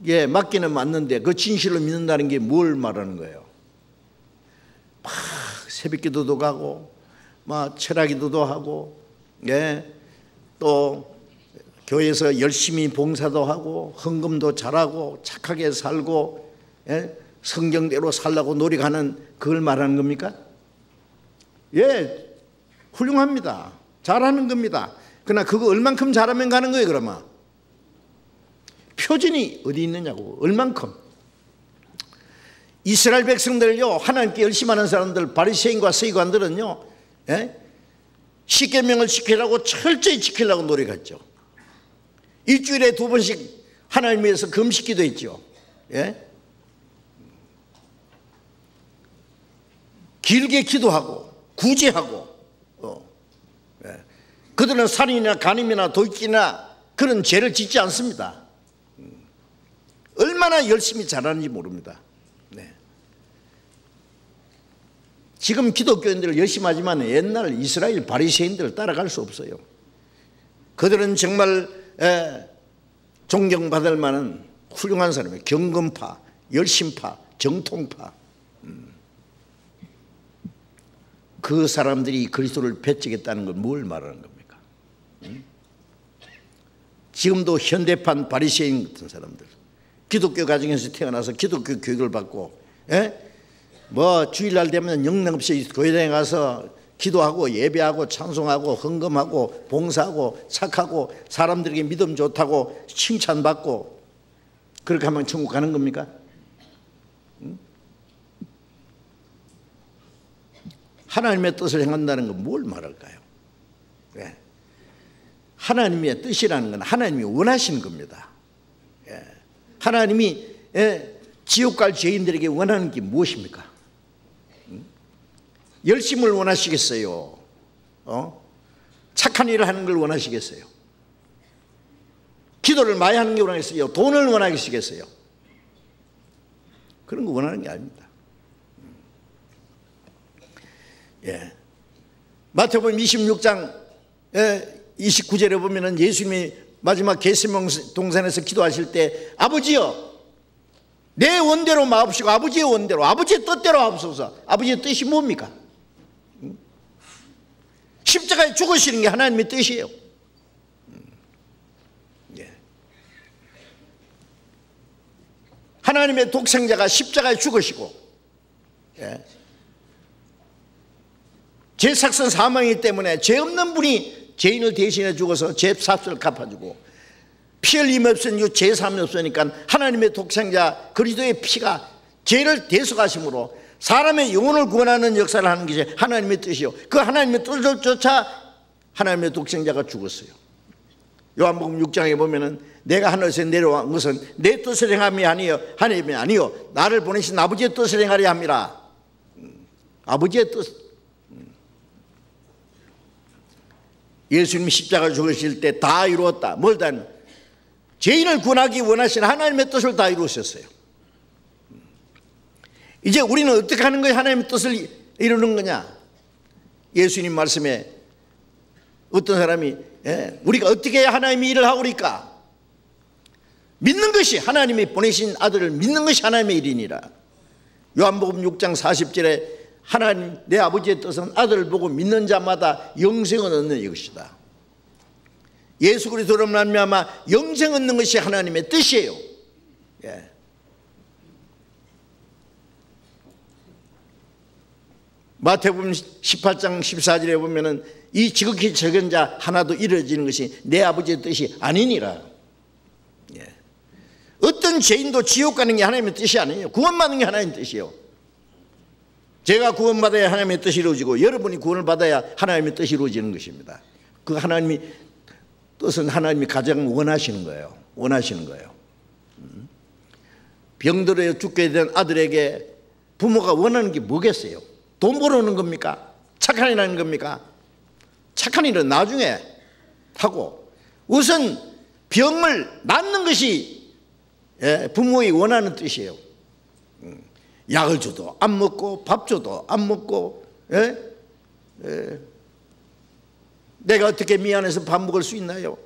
예, 맞기는 맞는데 그 진실로 믿는다는 게 뭘 말하는 거예요? 막 새벽기도도 가고 막 철야기도도 하고, 예, 또 교회에서 열심히 봉사도 하고 헌금도 잘하고 착하게 살고, 예, 성경대로 살라고 노력하는 그걸 말하는 겁니까? 예, 훌륭합니다. 잘하는 겁니다. 그러나 그거 얼만큼 잘하면 가는 거예요, 그러면? 표준이 어디 있느냐고. 얼만큼. 이스라엘 백성들요, 하나님께 열심하는 사람들, 바리새인과 서기관들은요, 예? 십계명을 지키려고 철저히 지키려고 노력했죠. 일주일에 2번씩 하나님 위해서 금식기도 했죠. 예? 길게 기도하고 구제하고, 예. 그들은 살인이나 간음이나 도둑이나 그런 죄를 짓지 않습니다. 얼마나 열심히 잘하는지 모릅니다. 네. 지금 기독교인들 열심히 하지만 옛날 이스라엘 바리새인들을 따라갈 수 없어요. 그들은 정말 존경받을 만한 훌륭한 사람이에요. 경건파, 열심파, 정통파. 그 사람들이 그리스도를 배척했다는 건 뭘 말하는 겁니까? 지금도 현대판 바리새인 같은 사람들, 기독교 가정에서 태어나서 기독교 교육을 받고, 예? 뭐 주일날 되면 영락없이 교회당에 가서 기도하고 예배하고 찬송하고 헌금하고 봉사하고 착하고 사람들에게 믿음 좋다고 칭찬받고, 그렇게 하면 천국 가는 겁니까? 하나님의 뜻을 행한다는 건 뭘 말할까요? 예. 하나님의 뜻이라는 건 하나님이 원하시는 겁니다. 예. 하나님이, 예, 지옥 갈 죄인들에게 원하는 게 무엇입니까? 열심을 원하시겠어요? 착한 일을 하는 걸 원하시겠어요? 기도를 많이 하는 게 원하시겠어요? 돈을 원하시겠어요? 그런 거 원하는 게 아닙니다. 예. 마태복음 26장 29절에 보면은 예수님이 마지막 겟세마네 동산에서 기도하실 때, 아버지여 내 원대로 마옵시고 아버지의 원대로, 아버지의 뜻대로 하옵소서. 아버지의 뜻이 뭡니까? 십자가에 죽으시는 게 하나님의 뜻이에요. 예. 하나님의 독생자가 십자가에 죽으시고, 예, 죄삭선 사망이기 때문에 죄 없는 분이 죄인을 대신해 죽어서 죄 값을 갚아주고, 피 흘림 없은 이유 죄 사함이 없으니까 하나님의 독생자 그리스도의 피가 죄를 대속하심으로 사람의 영혼을 구원하는 역사를 하는 것이 하나님의 뜻이요. 그 하나님의 뜻을 쫓아 하나님의 독생자가 죽었어요. 요한복음 6장에 보면은 내가 하늘에서 내려온 것은 내 뜻을 행함이 아니요 하나님이 아니요 나를 보내신 아버지의 뜻을 행하려 함이라. 아버지의 뜻. 예수님 십자가 죽으실 때 다 이루었다. 뭘 다? 죄인을 구원하기 원하시는 하나님의 뜻을 다 이루셨어요. 이제 우리는 어떻게 하는 거예요? 하나님의 뜻을 이루는 거냐? 예수님 말씀에 어떤 사람이 우리가 어떻게 해야 하나님의 일을 하고 그러니까? 믿는 것이, 하나님이 보내신 아들을 믿는 것이 하나님의 일이니라. 요한복음 6장 40절에 하나님 내 아버지의 뜻은 아들을 보고 믿는 자마다 영생을 얻는 이것이다. 예수 그리스도로 말미암아 영생 얻는 것이 하나님의 뜻이에요. 예. 마태복음 18장 14절에 보면은 이 지극히 적은 자 하나도 이루어지는 것이 내 아버지의 뜻이 아니니라. 예. 어떤 죄인도 지옥 가는 게 하나님의 뜻이 아니에요. 구원받는 게 하나님의 뜻이에요. 제가 구원받아야 하나님의 뜻이 이루어지고 여러분이 구원을 받아야 하나님의 뜻이 이루어지는 것입니다. 그 하나님의 뜻은 하나님이 가장 원하시는 거예요. 원하시는 거예요. 병들어 죽게 된 아들에게 부모가 원하는 게 뭐겠어요? 돈 벌어오는 겁니까? 착한 일 하는 겁니까? 착한 일은 나중에 하고 우선 병을 낫는 것이 부모의 원하는 뜻이에요. 약을 줘도 안 먹고 밥 줘도 안 먹고 내가 어떻게 미안해서 밥 먹을 수 있나요?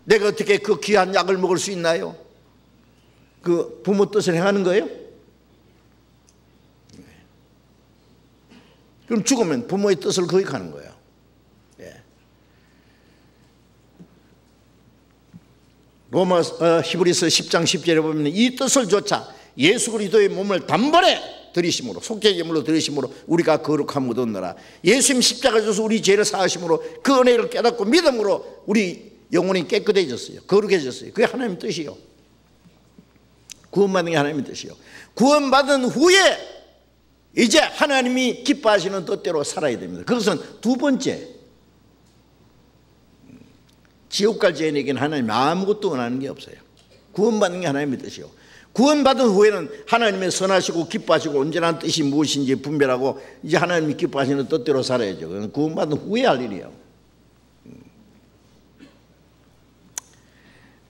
내가 어떻게 그 귀한 약을 먹을 수 있나요? 그 부모 뜻을 행하는 거예요? 그럼 죽으면 부모의 뜻을 거역하는 거예요. 히브리서 10장 10절에 보면 이 뜻을 조차 예수 그리스도의 몸을 단번에 들이심으로 속죄제물로 들이심으로 우리가 거룩함을 얻었노라. 예수님 십자가 져서 우리 죄를 사하심으로 그 은혜를 깨닫고 믿음으로 우리 영혼이 깨끗해졌어요. 거룩해졌어요. 그게 하나님의 뜻이요. 구원받는 게 하나님의 뜻이요. 구원받은 후에 이제 하나님이 기뻐하시는 뜻대로 살아야 됩니다. 그것은 두 번째, 지옥 갈 죄인에게는 하나님이 아무것도 원하는 게 없어요. 구원받는 게 하나님의 뜻이요. 구원받은 후에는 하나님의 선하시고 기뻐하시고 온전한 뜻이 무엇인지 분별하고 이제 하나님이 기뻐하시는 뜻대로 살아야죠. 그건 구원받은 후에 할 일이에요.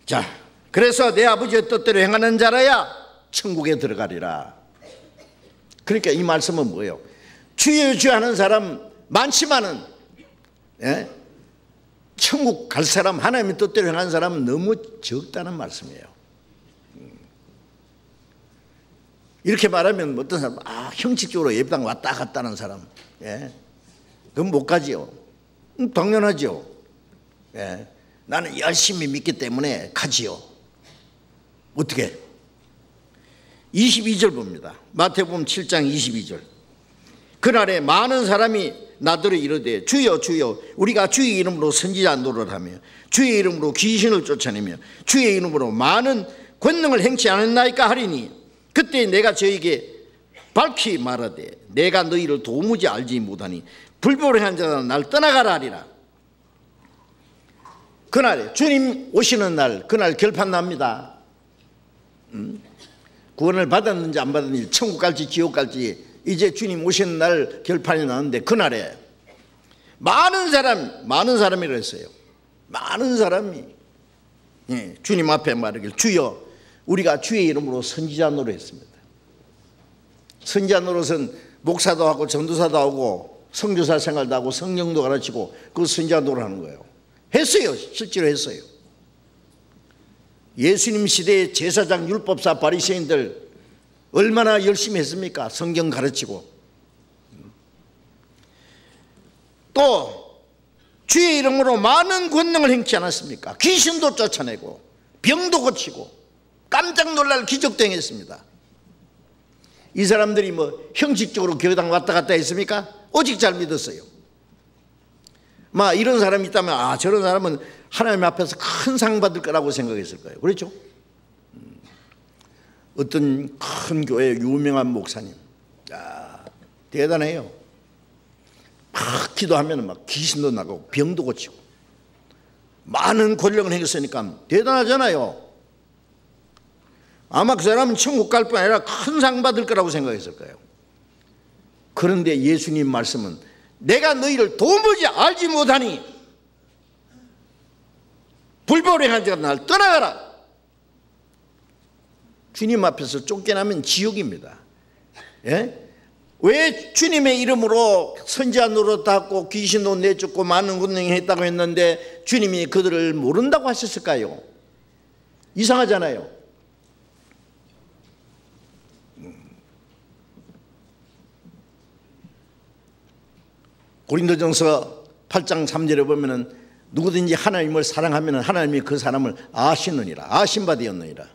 자, 그래서 내 아버지의 뜻대로 행하는 자라야 천국에 들어가리라. 그러니까 이 말씀은 뭐예요? 주여 주여 하는 사람 많지만은 천국 갈 사람, 하나님의 뜻대로 행하는 사람은 너무 적다는 말씀이에요. 이렇게 말하면 어떤 사람, 형식적으로 예배당 왔다 갔다 하는 사람, 그건 못 가지요. 당연하죠. 나는 열심히 믿기 때문에 가지요. 어떻게? 22절 봅니다. 마태복음 7장 22절. 그날에 많은 사람이 나더러 이르되 주여 주여 우리가 주의 이름으로 선지자 노릇하며 주의 이름으로 귀신을 쫓아내며 주의 이름으로 많은 권능을 행치 않았나이까 하리니 그때 내가 저에게 밝히 말하되 내가 너희를 도무지 알지 못하니 불법을 행한 자들아 날 떠나가라 하리라. 그날에 주님 오시는 날, 그날 결판 납니다. 구원을 받았는지 안 받았는지, 천국 갈지 지옥 갈지 이제 주님 오시는 날 결판이 나는데 그날에 많은 사람이라 했어요. 많은 사람이 주님 앞에 말하길 주여 우리가 주의 이름으로 선지자 노릇했습니다. 선지자 노릇은 목사도 하고 전도사도 하고 선교사 생활도 하고 성령도 가르치고 그 선지자 노릇하는 거예요. 했어요. 실제로 했어요. 예수님 시대의 제사장, 율법사, 바리새인들 얼마나 열심히 했습니까? 성경 가르치고. 또 주의 이름으로 많은 권능을 행치 않았습니까? 귀신도 쫓아내고 병도 고치고 깜짝 놀랄 기적도 행했습니다. 이 사람들이 뭐 형식적으로 교회당 왔다 갔다 했습니까? 오직 잘 믿었어요. 이런 사람이 있다면 저런 사람은 하나님 앞에서 큰 상 받을 거라고 생각했을 거예요. 그렇죠? 어떤 큰 교회 유명한 목사님, 대단해요. 막 기도하면 막 귀신도 나가고 병도 고치고 많은 권력을 행했으니까 대단하잖아요. 아마 그 사람은 천국 갈 뿐 아니라 큰 상 받을 거라고 생각했을 거예요. 그런데 예수님 말씀은 내가 너희를 도무지 알지 못하니 불법을 행한 자가 날 떠나가라. 주님 앞에서 쫓겨나면 지옥입니다. 예? 왜 주님의 이름으로 선지자 노릇하고 귀신도 내쫓고 많은 권능했다고 했는데 주님이 그들을 모른다고 하셨을까요? 이상하잖아요. 고린도전서 8장 3절에 보면은 누구든지 하나님을 사랑하면 하나님이 그 사람을 아시느니라, 아신 바 되었느니라.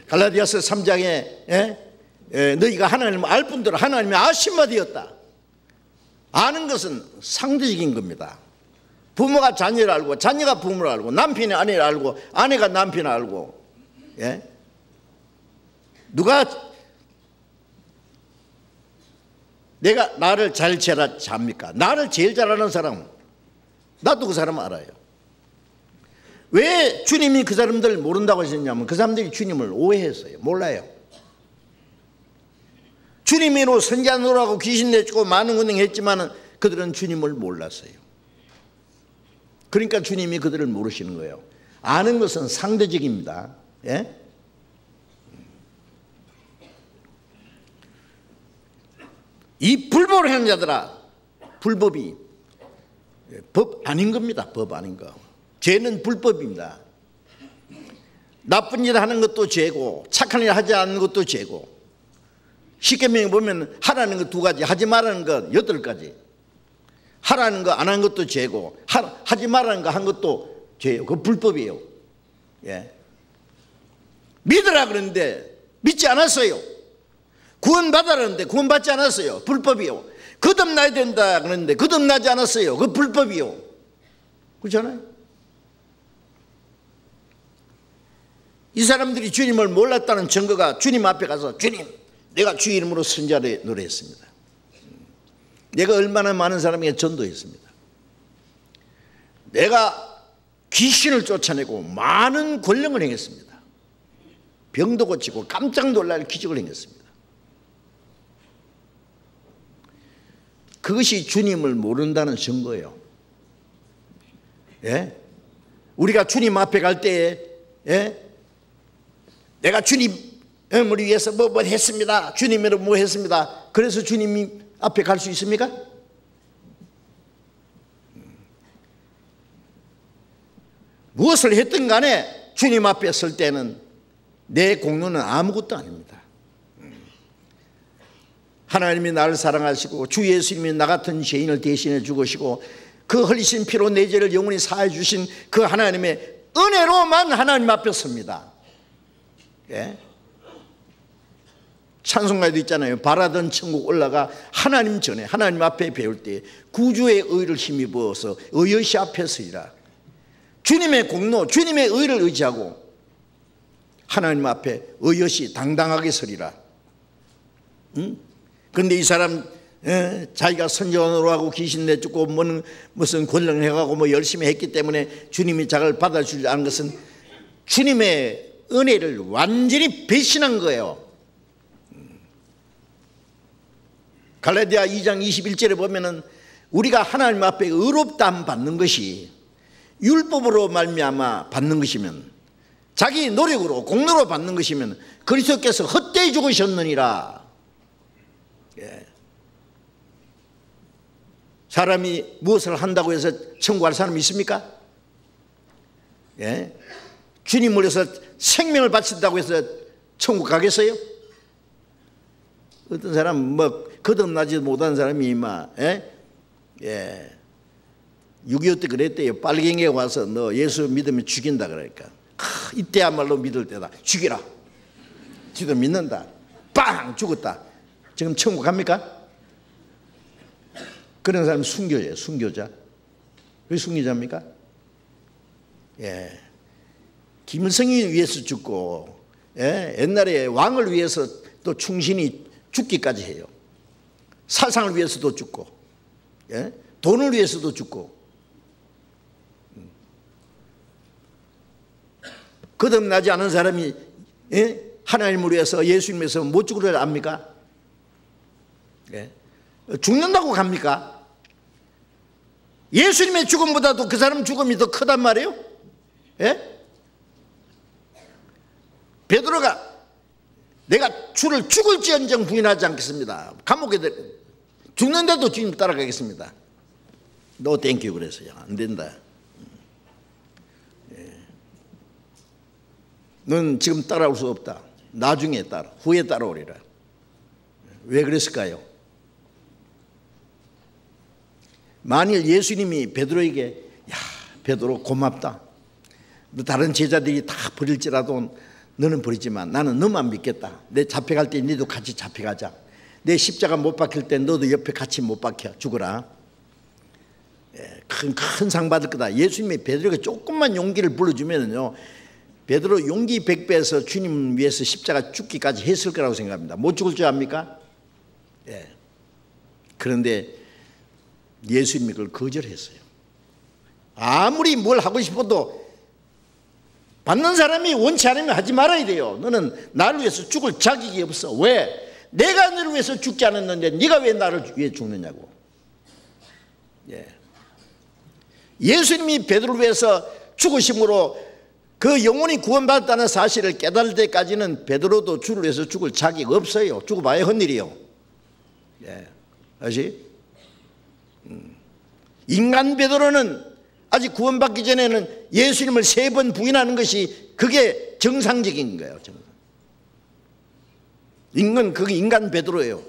갈라디아서 3장에 너희가 하나님을 알 뿐더러 하나님이 아신 바 되었다. 아는 것은 상대적인 겁니다. 부모가 자녀를 알고, 자녀가 부모를 알고, 남편이 아내를 알고, 아내가 남편을 알고. 누가 내가 나를 잘 잘합니까? 나를 제일 잘 아는 사람, 나도 그 사람 알아요. 왜 주님이 그 사람들을 모른다고 하셨냐면 그 사람들이 주님을 오해했어요. 몰라요. 주님으로 선지자 노릇하고 귀신 내쫓고 많은 권능 했지만 그들은 주님을 몰랐어요. 그러니까 주님이 그들을 모르시는 거예요. 아는 것은 상대적입니다. 예? 이 불법을 하는 자들아, 불법이 법 아닌 겁니다. 법 아닌 거. 죄는 불법입니다. 나쁜 일 하는 것도 죄고 착한 일 하지 않는 것도 죄고, 십계명에 보면 하라는 거 2가지, 하지 말라는 거 8가지. 하라는 거 안 한 것도 죄고 하지 말라는 거 한 것도 죄예요. 그거 불법이에요. 예. 믿으라 그러는데 믿지 않았어요. 구원받으라는데 구원받지 않았어요. 불법이요. 거듭나야 된다 그러는데 거듭나지 않았어요. 그거 불법이요. 그렇잖아요. 이 사람들이 주님을 몰랐다는 증거가 주님 앞에 가서 주님, 내가 주 이름으로 선지자 노래했습니다. 내가 얼마나 많은 사람에게 전도했습니다. 내가 귀신을 쫓아내고 많은 권능을 행했습니다. 병도 고치고 깜짝 놀랄 기적을 행했습니다. 그것이 주님을 모른다는 증거예요. 예? 우리가 주님 앞에 갈 때에, 예? 내가 주님을 위해서 뭐 했습니다. 주님으로 뭐 했습니다. 그래서 주님이 앞에 갈 수 있습니까? 무엇을 했든 간에 주님 앞에 설 때는 내 공로는 아무것도 아닙니다. 하나님이 나를 사랑하시고 주 예수님이 나 같은 죄인을 대신해 죽으시고 그 흘리신 피로 내 죄를 영원히 사해 주신 그 하나님의 은혜로만 하나님 앞에 섭니다. 예? 찬송가에도 있잖아요. 바라던 천국 올라가 하나님 전에 하나님 앞에 배울 때 구주의 의를 힘입어서 의여시 앞에 서리라. 주님의 공로, 주님의 의를 의지하고 하나님 앞에 의여시 당당하게 서리라. 그런데 이 사람 자기가 선지자로 하고 귀신 내쫓고 무슨 권능을 해가고 뭐 열심히 했기 때문에 주님이 자기를 받아주지 않은 것은 주님의 은혜를 완전히 배신한 거예요. 갈라디아 2장 21절에 보면은 우리가 하나님 앞에 의롭다함 받는 것이 율법으로 말미암아 받는 것이면, 자기 노력으로 공로로 받는 것이면 그리스도께서 헛되이 죽으셨느니라. 예. 사람이 무엇을 한다고 해서 천국 갈 사람이 있습니까? 예. 주님을 위해서 생명을 바친다고 해서 천국 가겠어요? 어떤 사람 뭐 거듭나지 못한 사람이 막 6.25 때 그랬대요. 빨갱이가 와서 너 예수 믿으면 죽인다 그러니까 이때야말로 믿을 때다. 죽이라. 지도 믿는다. 빵 죽었다. 지금 천국 갑니까? 그런 사람은 순교예요. 순교자. 왜 순교자입니까? 예. 김일성이 위해서 죽고, 예? 옛날에 왕을 위해서 또 충신이 죽기까지 해요. 사상을 위해서도 죽고, 예? 돈을 위해서도 죽고. 거듭나지 않은 사람이, 예? 하나님을 위해서 예수님에서 못 죽으려 합니까? 예? 죽는다고 갑니까? 예수님의 죽음보다도 그 사람 죽음이 더 크단 말이에요. 예? 베드로가 내가 주를 죽을지언정 부인하지 않겠습니다. 감옥에 죽는데도 주님 따라가겠습니다. 너 땡큐 그랬어요. 안 된다. 넌 지금 따라올 수 없다. 나중에 따라, 후에 따라오리라. 왜 그랬을까요? 만일 예수님이 베드로에게 야, 베드로 고맙다. 너 다른 제자들이 다 버릴지라도 너는 버리지만 나는 너만 믿겠다. 내 잡혀갈 때 너도 같이 잡혀가자. 내 십자가 못 박힐 때 너도 옆에 같이 못 박혀 죽어라. 큰 상 받을 거다. 예수님이 베드로에게 조금만 용기를 불러주면요, 베드로 용기 100배에서 주님 위해서 십자가 죽기까지 했을 거라고 생각합니다. 못 죽을 줄 압니까? 예. 그런데 예수님이 그걸 거절했어요. 아무리 뭘 하고 싶어도 받는 사람이 원치 않으면 하지 말아야 돼요. 너는 나를 위해서 죽을 자격이 없어. 왜? 내가 너를 위해서 죽지 않았는데 네가 왜 나를 위해 죽느냐고. 예. 예수님이 베드로를 위해서 죽으심으로 그 영혼이 구원받았다는 사실을 깨달을 때까지는 베드로도 주를 위해서 죽을 자격 없어요. 죽어봐야 헛일이요. 예. 아시? 인간 베드로는 아직 구원받기 전에는 예수님을 3번 부인하는 것이 그게 정상적인 거예요. 그게 인간 베드로예요.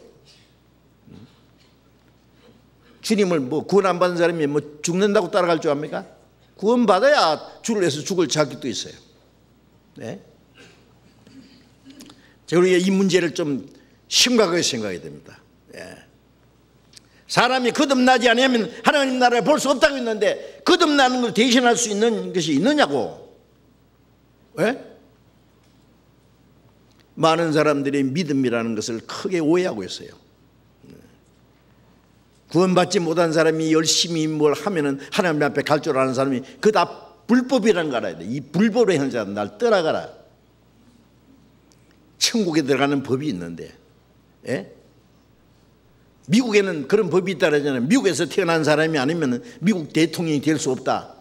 주님을 구원 안 받은 사람이 죽는다고 따라갈 줄 압니까? 구원받아야 주를 위해서 죽을 자격도 있어요. 네? 자, 우리가 이 문제를 좀 심각하게 생각해야 됩니다. 예. 사람이 거듭나지 않으면 하나님 나라를 볼 수 없다고 했는데 거듭나는 걸 대신할 수 있는 것이 있느냐고. 왜? 많은 사람들이 믿음이라는 것을 크게 오해하고 있어요. 구원받지 못한 사람이 열심히 뭘 하면은 하나님 앞에 갈 줄 아는 사람이 그거 다 불법이라는 걸 알아야 돼. 이 불법의 현자 날 떠나가라. 천국에 들어가는 법이 있는데, 예? 미국에는 그런 법이 있다 그러잖아요. 미국에서 태어난 사람이 아니면 미국 대통령이 될 수 없다.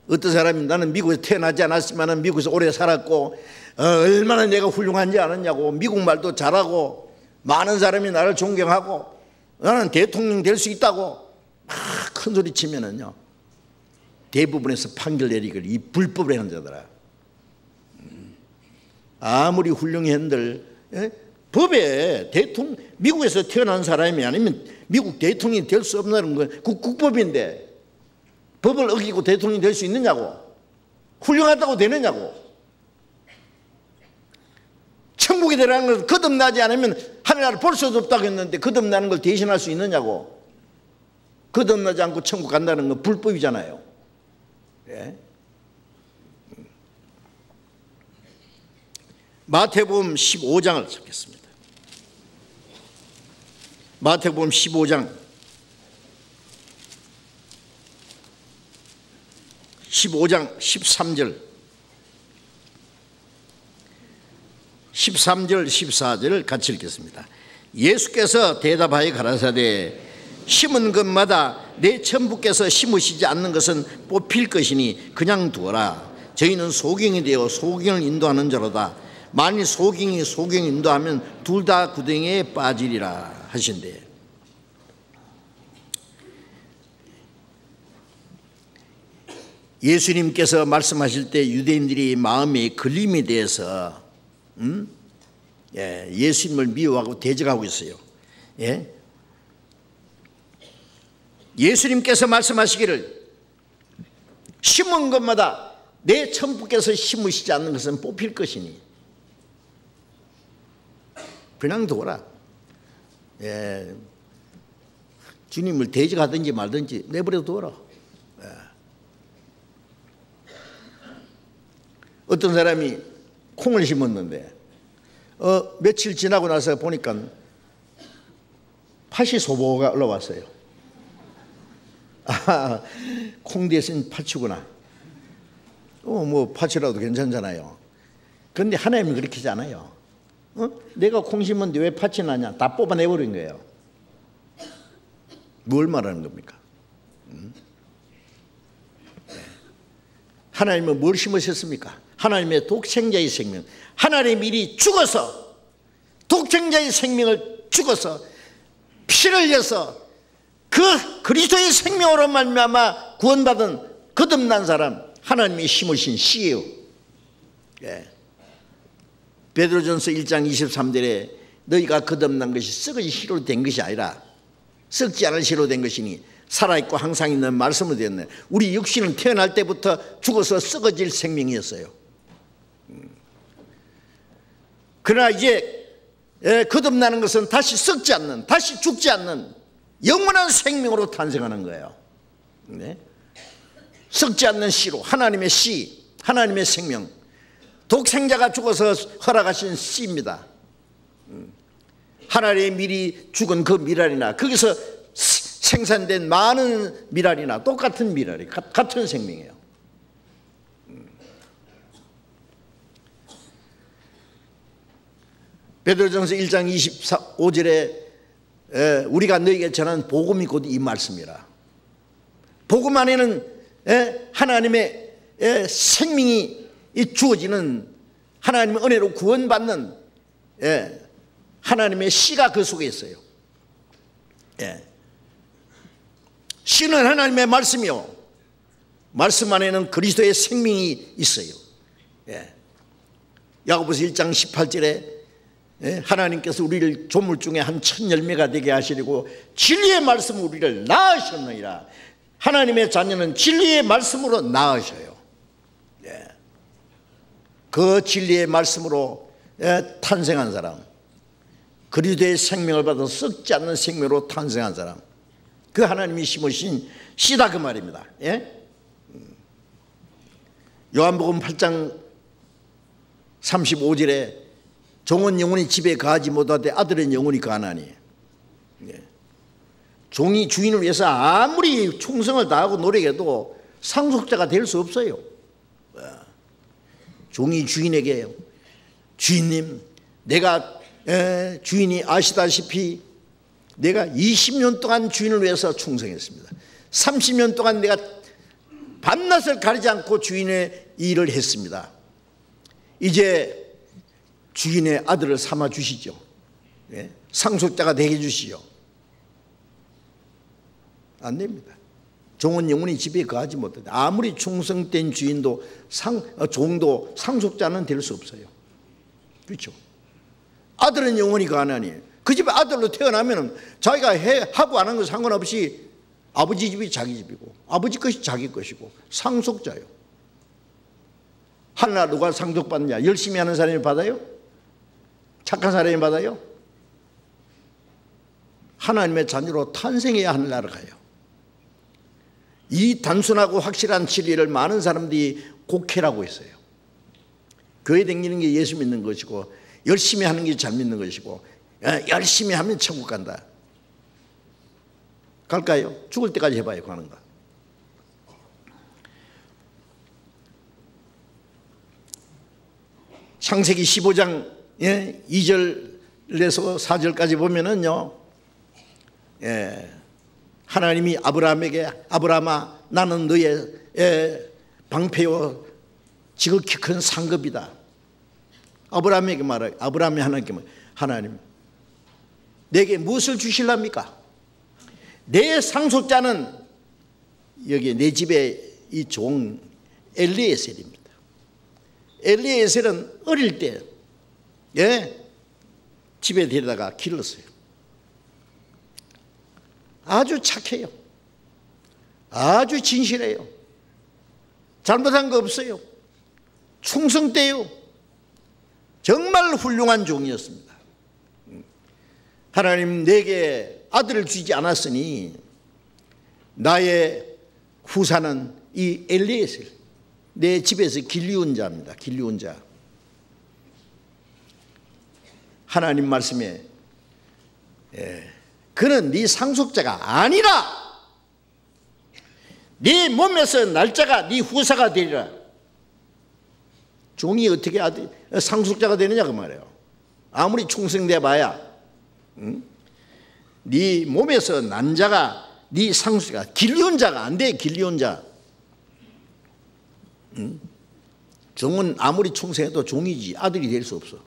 어떤 사람이 나는 미국에서 태어나지 않았지만 미국에서 오래 살았고 얼마나 내가 훌륭한지 아느냐고, 미국 말도 잘하고 많은 사람이 나를 존경하고 나는 대통령 될 수 있다고 막 큰 소리 치면은요, 대부분에서 판결 내리길 이 불법을 하는 자들아. 아무리 훌륭히 한들, 예? 법에 미국에서 태어난 사람이 아니면 미국 대통령이 될 수 없는 건 국법인데 법을 어기고 대통령이 될 수 있느냐고. 훌륭하다고 되느냐고. 천국에 들어가는 걸 거듭나지 않으면 하늘나라를 볼 수도 없다고 했는데 거듭나는 걸 대신할 수 있느냐고. 거듭나지 않고 천국 간다는 건 불법이잖아요. 예? 마태복음 15장을 찾겠습니다. 마태복음 15장 13절 14절 같이 읽겠습니다. 예수께서 대답하여 가라사대 심은 것마다 내 천부께서 심으시지 않는 것은 뽑힐 것이니 그냥 두어라. 저희는 소경이 되어 소경을 인도하는 자로다. 만일 소경이 소경을 인도하면 둘 다 구덩이에 빠지리라 하신대. 예수님께서 말씀하실 때 유대인들이 마음의 걸림에 대해서 예수님을 미워하고 대적하고 있어요. 예? 예수님께서 말씀하시기를 심은 것마다 내 천부께서 심으시지 않는 것은 뽑힐 것이니 그냥 둬라. 예. 주님을 대적하든지 말든지 내버려 둬라. 예. 어떤 사람이 콩을 심었는데 며칠 지나고 나서 보니까 팥이 소보가 올라왔어요. 아, 콩 대신 팥이구나. 뭐 팥이라도 괜찮잖아요. 그런데 하나님은 그렇게 하지 않아요. 내가 콩 심었는데 왜 팥이 나냐? 다 뽑아내버린 거예요. 뭘 말하는 겁니까? 하나님은 뭘 심으셨습니까? 하나님의 독생자의 생명, 하나님의 일이 죽어서 독생자의 생명을 죽어서 피를 흘려서 그 그리스도의 생명으로 말미암아 구원받은 거듭난 사람, 하나님이 심으신 씨예요. 베드로전서 1장 23절에 너희가 거듭난 것이 썩은 씨로 된 것이 아니라 썩지 않을 씨로 된 것이니 살아있고 항상 있는 말씀으로 되었네. 우리 육신은 태어날 때부터 죽어서 썩어질 생명이었어요. 그러나 이제 거듭나는 것은 다시 썩지 않는, 다시 죽지 않는 영원한 생명으로 탄생하는 거예요. 썩지 않는 씨로, 하나님의 씨, 하나님의 생명, 독생자가 죽어서 허락하신 씨입니다. 하나님의 밀이 죽은 그 밀알이나 거기서 생산된 많은 밀알이나 똑같은 밀알이, 같은 생명이에요. 베드로전서 1장 25절에 우리가 너희에게 전한 복음이 곧 이 말씀이라. 복음 안에는 하나님의 생명이 주어지는, 하나님의 은혜로 구원받는 하나님의 씨가 그 속에 있어요. 씨는 하나님의 말씀이요, 말씀 안에는 그리스도의 생명이 있어요. 야고보서 1장 18절에 하나님께서 우리를 조물 중에 한 첫 열매가 되게 하시려고 진리의 말씀으로 우리를 낳으셨느니라. 하나님의 자녀는 진리의 말씀으로 낳으셔요. 그 진리의 말씀으로 탄생한 사람, 그리스도의 생명을 받아 썩지 않는 생명으로 탄생한 사람, 그 하나님이 심으신 씨다, 그 말입니다. 요한복음 8장 35절에 종은 영원히 집에 거하지 못하되 아들은 영원히 거하나니. 종이 주인을 위해서 아무리 충성을 다하고 노력해도 상속자가 될 수 없어요. 종이 주인에게, 주인님, 내가 주인이 아시다시피 내가 20년 동안 주인을 위해서 충성했습니다. 30년 동안 내가 밤낮을 가리지 않고 주인의 일을 했습니다. 이제 주인의 아들을 삼아 주시죠. 상속자가 되게 해주시죠. 안 됩니다. 종은 영원히 집에 거하지 못한다. 아무리 충성된 주인도 종도 상속자는 될 수 없어요. 그렇죠? 아들은 영원히 거하나니, 그 집에 아들로 태어나면 자기가 하고 안 한 거 상관없이 아버지 집이 자기 집이고 아버지 것이 자기 것이고 상속자예요. 하늘나라 누가 상속받느냐? 열심히 하는 사람이 받아요? 착한 사람이 받아요? 하나님의 자녀로 탄생해야 하늘나라 가요. 이 단순하고 확실한 진리를 많은 사람들이 곡해라고 했어요. 교회 다니는 게 예수 믿는 것이고 열심히 하는 게 잘 믿는 것이고 열심히 하면 천국 간다. 갈까요? 죽을 때까지 해봐요. 가는 거. 창세기 15장 2절에서 4절까지 보면은요, 하나님이 아브라함에게 아브라함아 나는 너의 방패요 지극히 큰 상급이다. 아브라함에게 말해요. 아브라함이 하나님께 말해요. 하나님 내게 무엇을 주실랍니까? 내 상속자는 여기 내 집에 이 종 엘리에셀입니다. 엘리에셀은 어릴 때 집에 데려다가 길렀어요. 아주 착해요. 아주 진실해요. 잘못한 거 없어요. 충성돼요. 정말 훌륭한 종이었습니다. 하나님 내게 아들을 주지 않았으니 나의 후사는 이 엘리에셀, 내 집에서 길리운 자입니다. 길리운 자. 하나님 말씀에 그는 네 상속자가 아니라 네 몸에서 날짜가 네 후사가 되리라. 종이 어떻게 상속자가 되느냐 그 말이에요. 아무리 충성돼 봐야 네 몸에서 난 자가 네 상수가 길리온자가 안 돼. 길리온자. 종은 아무리 충성해도 종이지 아들이 될 수 없어.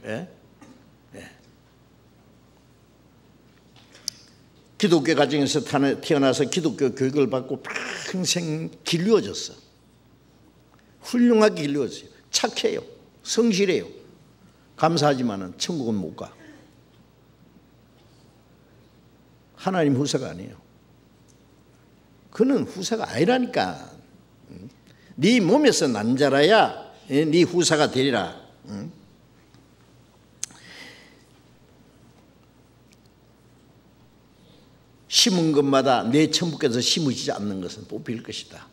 예? 예. 기독교 가정에서 태어나서 기독교 교육을 받고 평생 길러졌어. 훌륭하게 길러졌어요. 착해요. 성실해요. 감사하지만은 천국은 못 가. 하나님 후사가 아니에요. 그는 후사가 아니라니까. 네 몸에서 난 자라야 네 후사가 되리라. 심은 것마다 내 천부께서 심으시지 않는 것은 뽑힐 것이다.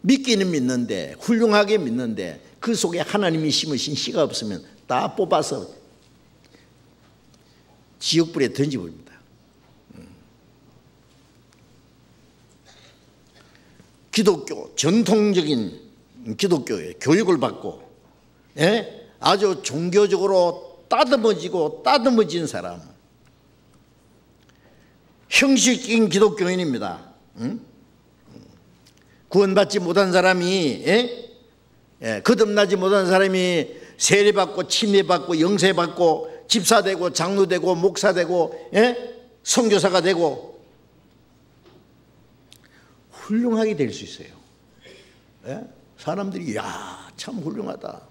믿기는 믿는데 훌륭하게 믿는데 그 속에 하나님이 심으신 씨가 없으면 다 뽑아서 지옥불에 던져버립니다. 기독교, 전통적인 기독교의 교육을 받고 아주 종교적으로 따듬어진 사람, 형식적인 기독교인입니다. 구원받지 못한 사람이 거듭나지 못한 사람이 세례받고 침례받고 영세받고 집사되고 장로되고 목사되고 선교사가 되고 훌륭하게 될 수 있어요. 사람들이 야, 참 훌륭하다.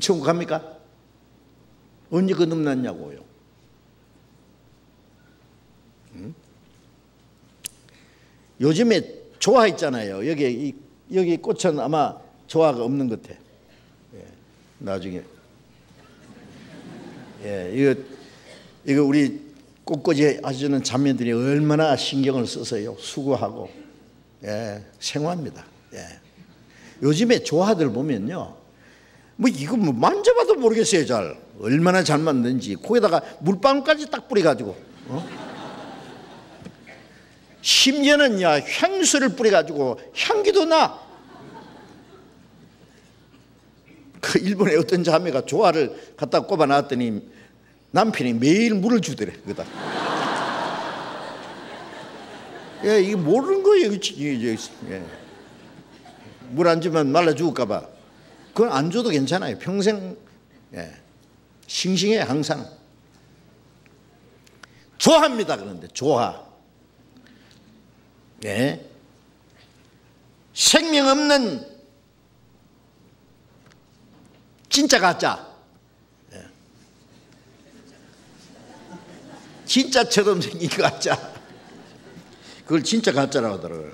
천국 갑니까? 언제 거듭났냐고요. 요즘에 조화 있잖아요. 여기 꽃은 아마 조화가 없는 것 같아. 나중에 이거 우리 꽃꽂이 하시는 자매들이 얼마나 신경을 써서요. 수고하고 생활합니다. 요즘에 조화들 보면요, 뭐 이거 뭐 만져봐도 모르겠어요. 잘 얼마나 잘 만든지. 거기다가 물방울까지 딱 뿌려가지고 심지어는 향수를 뿌려가지고 향기도 나. 그 일본의 어떤 자매가 조화를 갖다 꼽아놨더니 남편이 매일 물을 주더래. 그다. 이게 모르는 거예요. 물 안 주면 말라 죽을까봐. 그건 안 줘도 괜찮아요. 평생 싱싱해. 항상 조화입니다. 그런데 조화. 생명 없는 진짜 가짜. 진짜처럼 생긴 가짜. 그걸 진짜 가짜라고 하더라고요.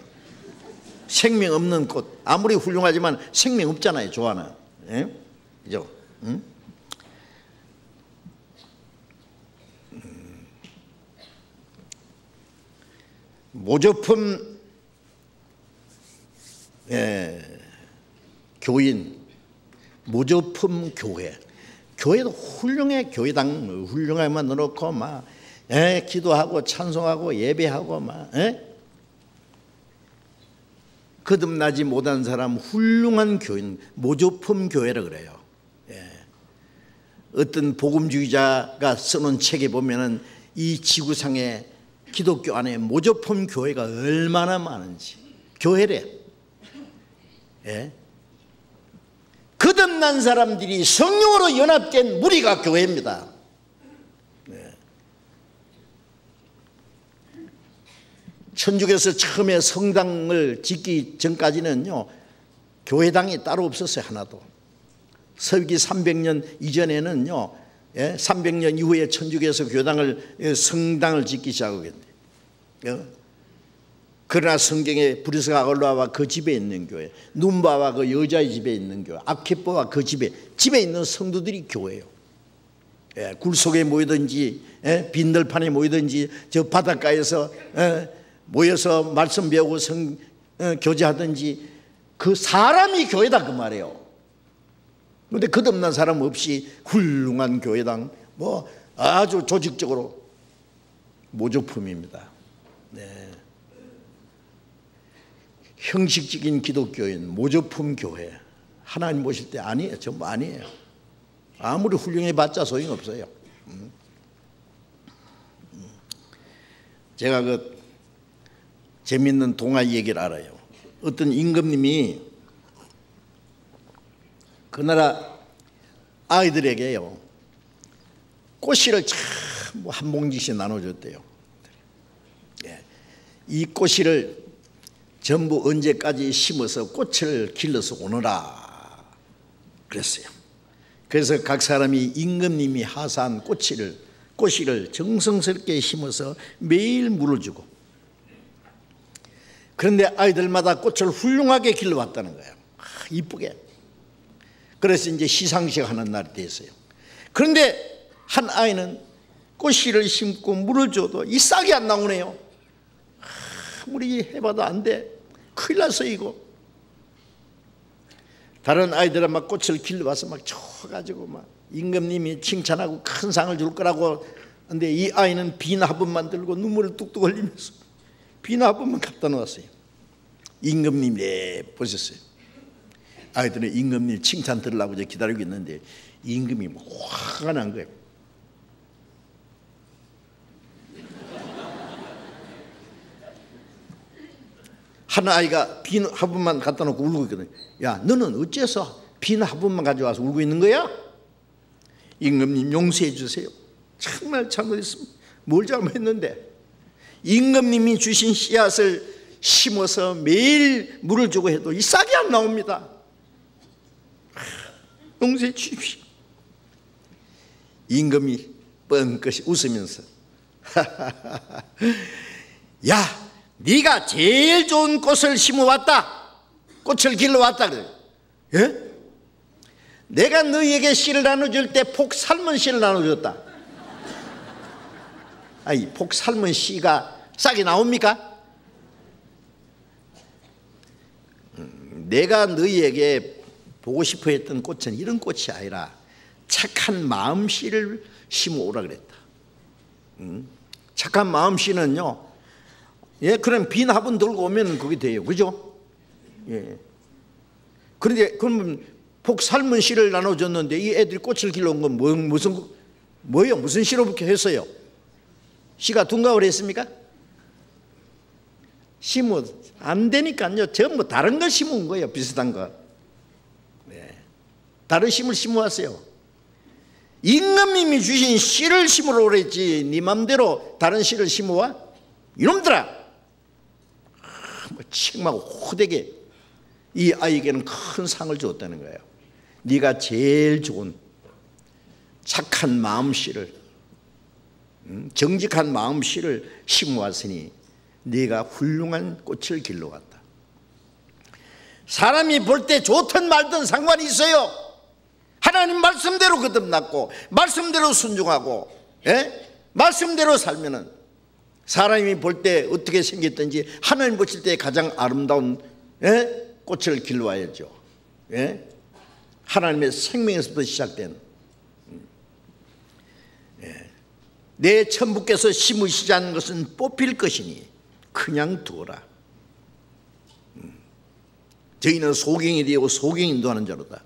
생명 없는 꽃. 아무리 훌륭하지만 생명 없잖아요. 조화는. 그죠? 모조품 교인, 모조품 교회. 교회도 훌륭해. 교회당 훌륭하게만 넣어놓고 막 기도하고 찬송하고 예배하고 막 거듭나지 못한 사람 훌륭한 교인, 모조품 교회라 그래요. 어떤 복음주의자가 써놓은 책에 보면은 이 지구상에 기독교 안에 모조품 교회가 얼마나 많은지. 교회래. 거듭난 사람들이 성령으로 연합된 무리가 교회입니다. 천주교에서 처음에 성당을 짓기 전까지는요, 교회당이 따로 없었어요. 하나도. 서기 300년 이전에는요, 300년 이후에 천주교에서 성당을 짓기 시작하겠네. 그러나 성경에 브리스가 아글라와 그 집에 있는 교회, 눈바와 그 여자의 집에 있는 교회, 아키뽀와 그 집에 있는 성도들이 교회예요. 굴 속에 모이든지 빈들판에 모이든지 저 바닷가에서 모여서 말씀 배우고 교제하든지 그 사람이 교회다 그 말이에요. 그런데 거듭난 사람 없이 훌륭한 교회당 뭐 아주 조직적으로 모조품입니다. 형식적인 기독교인, 모조품 교회. 하나님 모실 때 아니에요. 전부 아니에요. 아무리 훌륭해봤자 소용없어요. 제가 재미있는 동화 얘기를 알아요. 어떤 임금님이 그 나라 아이들에게요 꽃씨를 참 한 봉지씩 나눠줬대요. 이 꽃씨를 전부 언제까지 심어서 꽃을 길러서 오너라 그랬어요. 그래서 각 사람이 임금님이 하사한 꽃씨를 정성스럽게 심어서 매일 물을 주고, 그런데 아이들마다 꽃을 훌륭하게 길러왔다는 거예요. 이쁘게. 그래서 이제 시상식 하는 날이 됐어요. 그런데 한 아이는 꽃씨를 심고 물을 줘도 이 싹이 안 나오네요. 아무리 해봐도 안 돼. 큰일 났어 이거. 다른 아이들은 막 꽃을 길러와서 막 쳐가지고 막 임금님이 칭찬하고 큰 상을 줄 거라고. 근데 이 아이는 비나 화분만 들고 눈물을 뚝뚝 흘리면서 비나 화분만 갖다 놓았어요. 임금님 보셨어요. 아이들은 임금님 칭찬 들으려고 이제 기다리고 있는데 임금이 화가 난 거예요. 한 아이가 빈 화분만 갖다 놓고 울고 있거든요. 야, 너는 어째서 빈 화분만 가져와서 울고 있는 거야? 임금님 용서해 주세요. 정말 잘못했습니다. 뭘 잘못했는데? 임금님이 주신 씨앗을 심어서 매일 물을 주고 해도 이 싹이 안 나옵니다. 용서해 주십시오. 임금이 뻥끗이 웃으면서 야, 네가 제일 좋은 꽃을 심어왔다. 꽃을 길러왔다 그래. 예? 내가 너희에게 씨를 나눠줄 때 폭 삶은 씨를 나눠줬다. 아니, 폭 삶은 씨가 싹이 나옵니까? 내가 너희에게 보고 싶어 했던 꽃은 이런 꽃이 아니라 착한 마음 씨를 심어오라 그랬다. 착한 마음 씨는요, 예, 그럼 빈 화분 들고 오면 그게 돼요. 그죠? 예. 그런데 그러면 폭 삶은 씨를 나눠줬는데 이 애들이 꽃을 길러온 건 무슨 씨로 그렇게 했어요? 씨가 둔갑을 했습니까? 심어 안 되니까요. 전부 다른 걸 심은 거예요. 비슷한 거. 네. 다른 씨를 심어왔어요. 임금님이 주신 씨를 심으러 그랬지 네 맘대로 다른 씨를 심어와? 이놈들아! 책망하고 호되게 이 아이에게는 큰 상을 주었다는 거예요. 네가 제일 좋은 착한 마음씨를, 정직한 마음씨를 심어왔으니 네가 훌륭한 꽃을 길러왔다. 사람이 볼 때 좋든 말든 상관이 있어요. 하나님 말씀대로 거듭났고 말씀대로 순종하고, 예? 말씀대로 살면은 사람이 볼 때 어떻게 생겼든지 하나님 보실 때 가장 아름다운, 예? 꽃을 길러와야죠. 예? 하나님의 생명에서부터 시작된, 예. 내 천부께서 심으시지 않은 것은 뽑힐 것이니 그냥 두어라. 저희는 소경이 되고 소경인도 하는 자로다.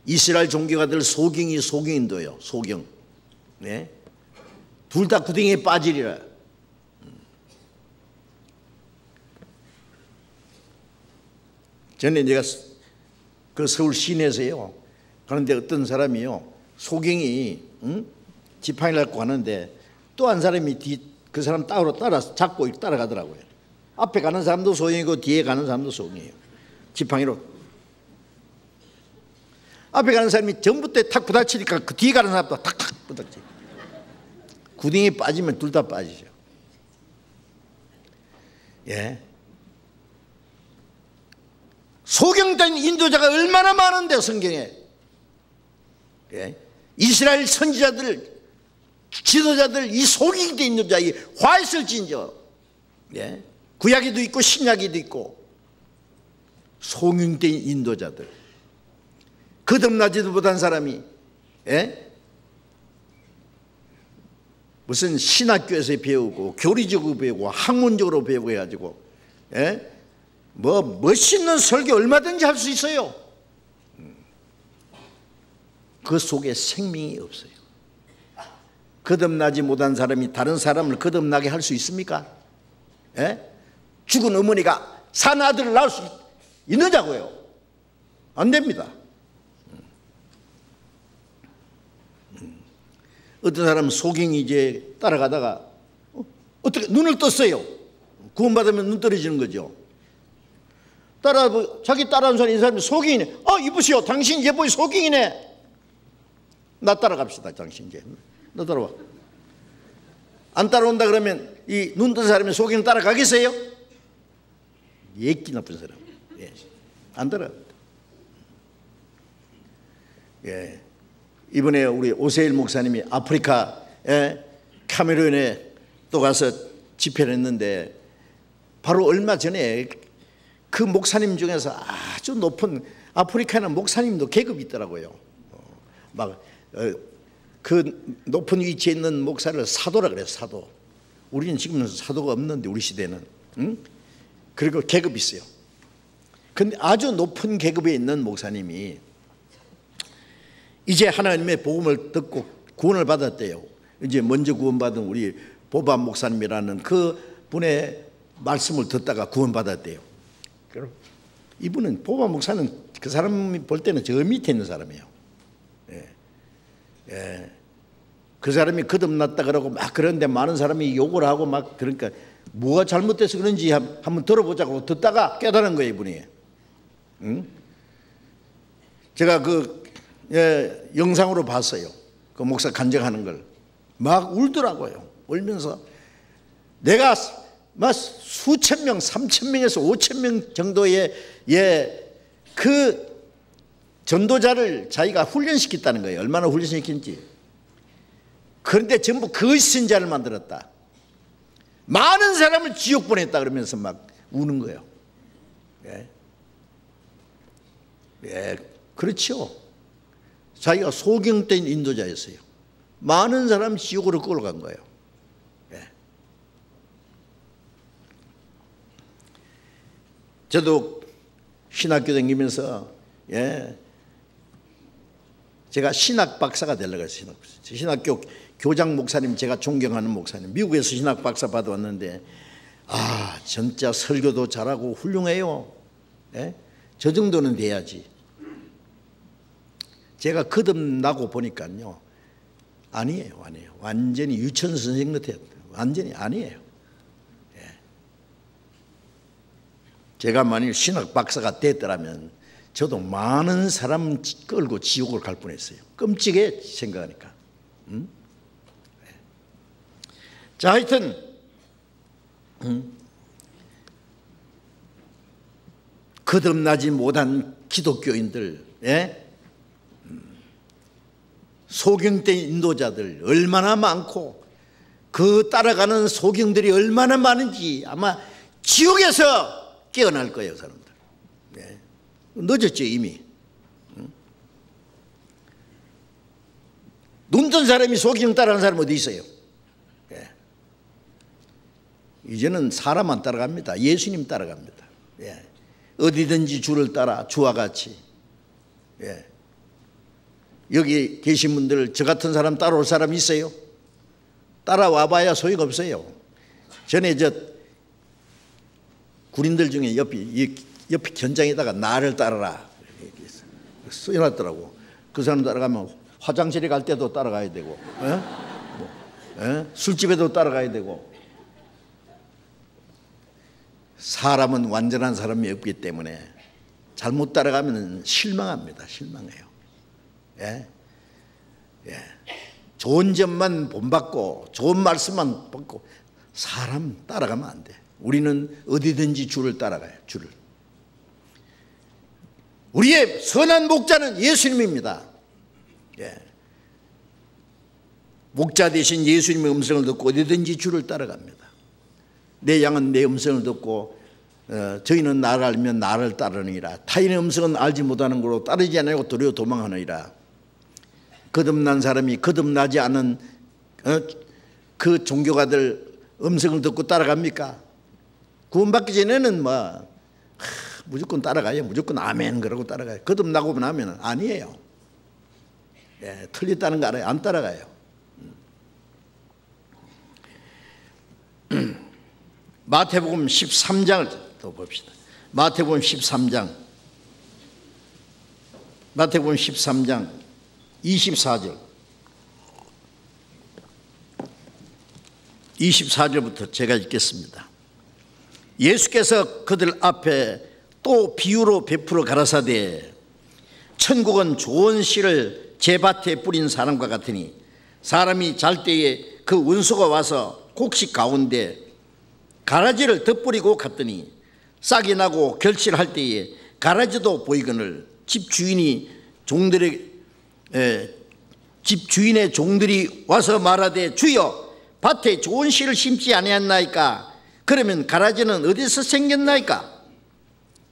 이스라엘 종교가들 소경인도예요. 소경. 네? 둘 다 구덩이에 빠지리라. 전에 제가 그 서울 시내에서요, 그런데 어떤 사람이요, 소경이 지팡이를 갖고 가는데 또 한 사람이 그 사람 따라서 잡고 따라가더라고요. 앞에 가는 사람도 소경이고 뒤에 가는 사람도 소경이에요. 지팡이로 앞에 가는 사람이 전부 탁 부딪히니까 그 뒤에 가는 사람도 탁탁 부딪히죠. 구덩이에 빠지면 둘 다 빠지죠. 예. 소경된 인도자가 얼마나 많은데 성경에. 예. 이스라엘 선지자들, 지도자들, 이 소경된 인도자, 이 화했을진저, 예. 구약에도 있고 신약에도 있고 소경된 인도자들, 거듭나지도 못한 사람이, 예? 무슨 신학교에서 배우고 교리적으로 배우고 학문적으로 배우고 해가지고, 예? 뭐 멋있는 설교 얼마든지 할 수 있어요. 그 속에 생명이 없어요. 거듭나지 못한 사람이 다른 사람을 거듭나게 할 수 있습니까? 예? 죽은 어머니가 산 아들을 낳을 수 있느냐고요. 안 됩니다. 어떤 사람은 소경이 이제 따라가다가 어떻게 눈을 떴어요. 구원받으면 눈 떨어지는 거죠. 자기 따라온 사람이 이 사람이 소경이네. 이보시오, 당신 예보이 소경이네. 나 따라갑시다. 당신 이제 너 따라와. 안 따라온다 그러면 이 눈 뜬 사람이 소경 따라가겠어요? 예끼 나쁜 사람. 예. 안 따라갑니다. 예. 이번에 우리 오세일 목사님이 아프리카 카메룬에 또 가서 집회를 했는데 바로 얼마 전에 그 목사님 중에서 아주 높은, 아프리카에는 목사님도 계급이 있더라고요. 그 높은 위치에 있는 목사를 사도라 그래요. 사도. 우리는 지금은 사도가 없는데 우리 시대는. 그리고 계급이 있어요. 근데 아주 높은 계급에 있는 목사님이 이제 하나님의 복음을 듣고 구원을 받았대요. 이제 먼저 구원받은 우리 보반 목사님이라는 그 분의 말씀을 듣다가 구원받았대요. 이분은 보반 목사는 그 사람이 볼 때는 저 밑에 있는 사람이에요. 예. 그 사람이 거듭났다 그러고 막 그런데 많은 사람이 욕을 하고 막, 그러니까 뭐가 잘못돼서 그런지 한번 들어보자고 듣다가 깨달은 거예요, 이분이. 제가 영상으로 봤어요. 그 목사 간증하는 걸. 막 울더라고요. 울면서 내가 막 수천 명, 3,000명에서 5,000명 정도의 그 전도자를 자기가 훈련시켰다는 거예요. 얼마나 훈련시켰는지. 그런데 전부 거짓 자를 만들었다. 많은 사람을 지옥 보냈다 그러면서 막 우는 거예요. 예, 그렇죠. 자기가 소경된 인도자였어요. 많은 사람 지옥으로 끌어간 거예요. 저도 신학교 다니면서 제가 신학 박사가 되려고 했어요. 신학교 교장 목사님, 제가 존경하는 목사님, 미국에서 신학 박사 받아왔는데 진짜 설교도 잘하고 훌륭해요. 저 정도는 돼야지. 제가 거듭나고 보니까요, 아니에요. 완전히 유치원 선생님 같아요. 완전히 아니에요. 제가 만일 신학 박사가 됐더라면 저도 많은 사람 끌고 지옥을 갈 뻔했어요. 끔찍해 생각하니까. 자, 하여튼 거듭나지 못한 기독교인들, 소경된 인도자들 얼마나 많고 그 따라가는 소경들이 얼마나 많은지 아마 지옥에서 깨어날 거예요, 사람들. 늦었죠, 이미. 눈 뜬 사람이 소경 따라가는 사람 어디 있어요? 이제는 사람 안 따라갑니다. 예수님 따라갑니다. 어디든지 주를 따라 주와 같이. 여기 계신 분들 저 같은 사람 따라올 사람 있어요? 따라와 봐야 소용없어요. 전에 군인들 중에 옆에 견장에다가 나를 따라라 써놨더라고. 그 사람 따라가면 화장실에 갈 때도 따라가야 되고, 술집에도 따라가야 되고. 사람은 완전한 사람이 없기 때문에 잘못 따라가면 실망합니다. 실망해요. 좋은 점만 본받고 좋은 말씀만 받고 사람 따라가면 안 돼. 우리는 어디든지 주를 따라가요. 주를. 우리의 선한 목자는 예수님입니다. 목자 대신 예수님의 음성을 듣고 어디든지 주를 따라갑니다. 내 양은 내 음성을 듣고 저희는 나를 알면 나를 따르느니라. 타인의 음성은 알지 못하는 거로 따르지 않고 두려워 도망하느니라. 거듭난 사람이 거듭나지 않은 그 종교가들 음성을 듣고 따라갑니까? 구원받기 전에는 무조건 따라가요. 무조건 아멘 그러고 따라가요. 거듭나고 나면 아니에요. 틀렸다는 거 알아요. 안 따라가요. 마태복음 13장을 또 봅시다. 마태복음 13장 24절 24절부터 제가 읽겠습니다. 예수께서 그들 앞에 또 비유로 베풀어 가라사대 천국은 좋은 씨를 제 밭에 뿌린 사람과 같으니 사람이 잘 때에 그 원수가 와서 곡식 가운데 가라지를 덧뿌리고 갔더니 싹이 나고 결실할 때에 가라지도 보이거늘 집 주인의 종들이 와서 말하되 주여 밭에 좋은 씨를 심지 아니했나이까? 그러면 가라지는 어디서 생겼나이까?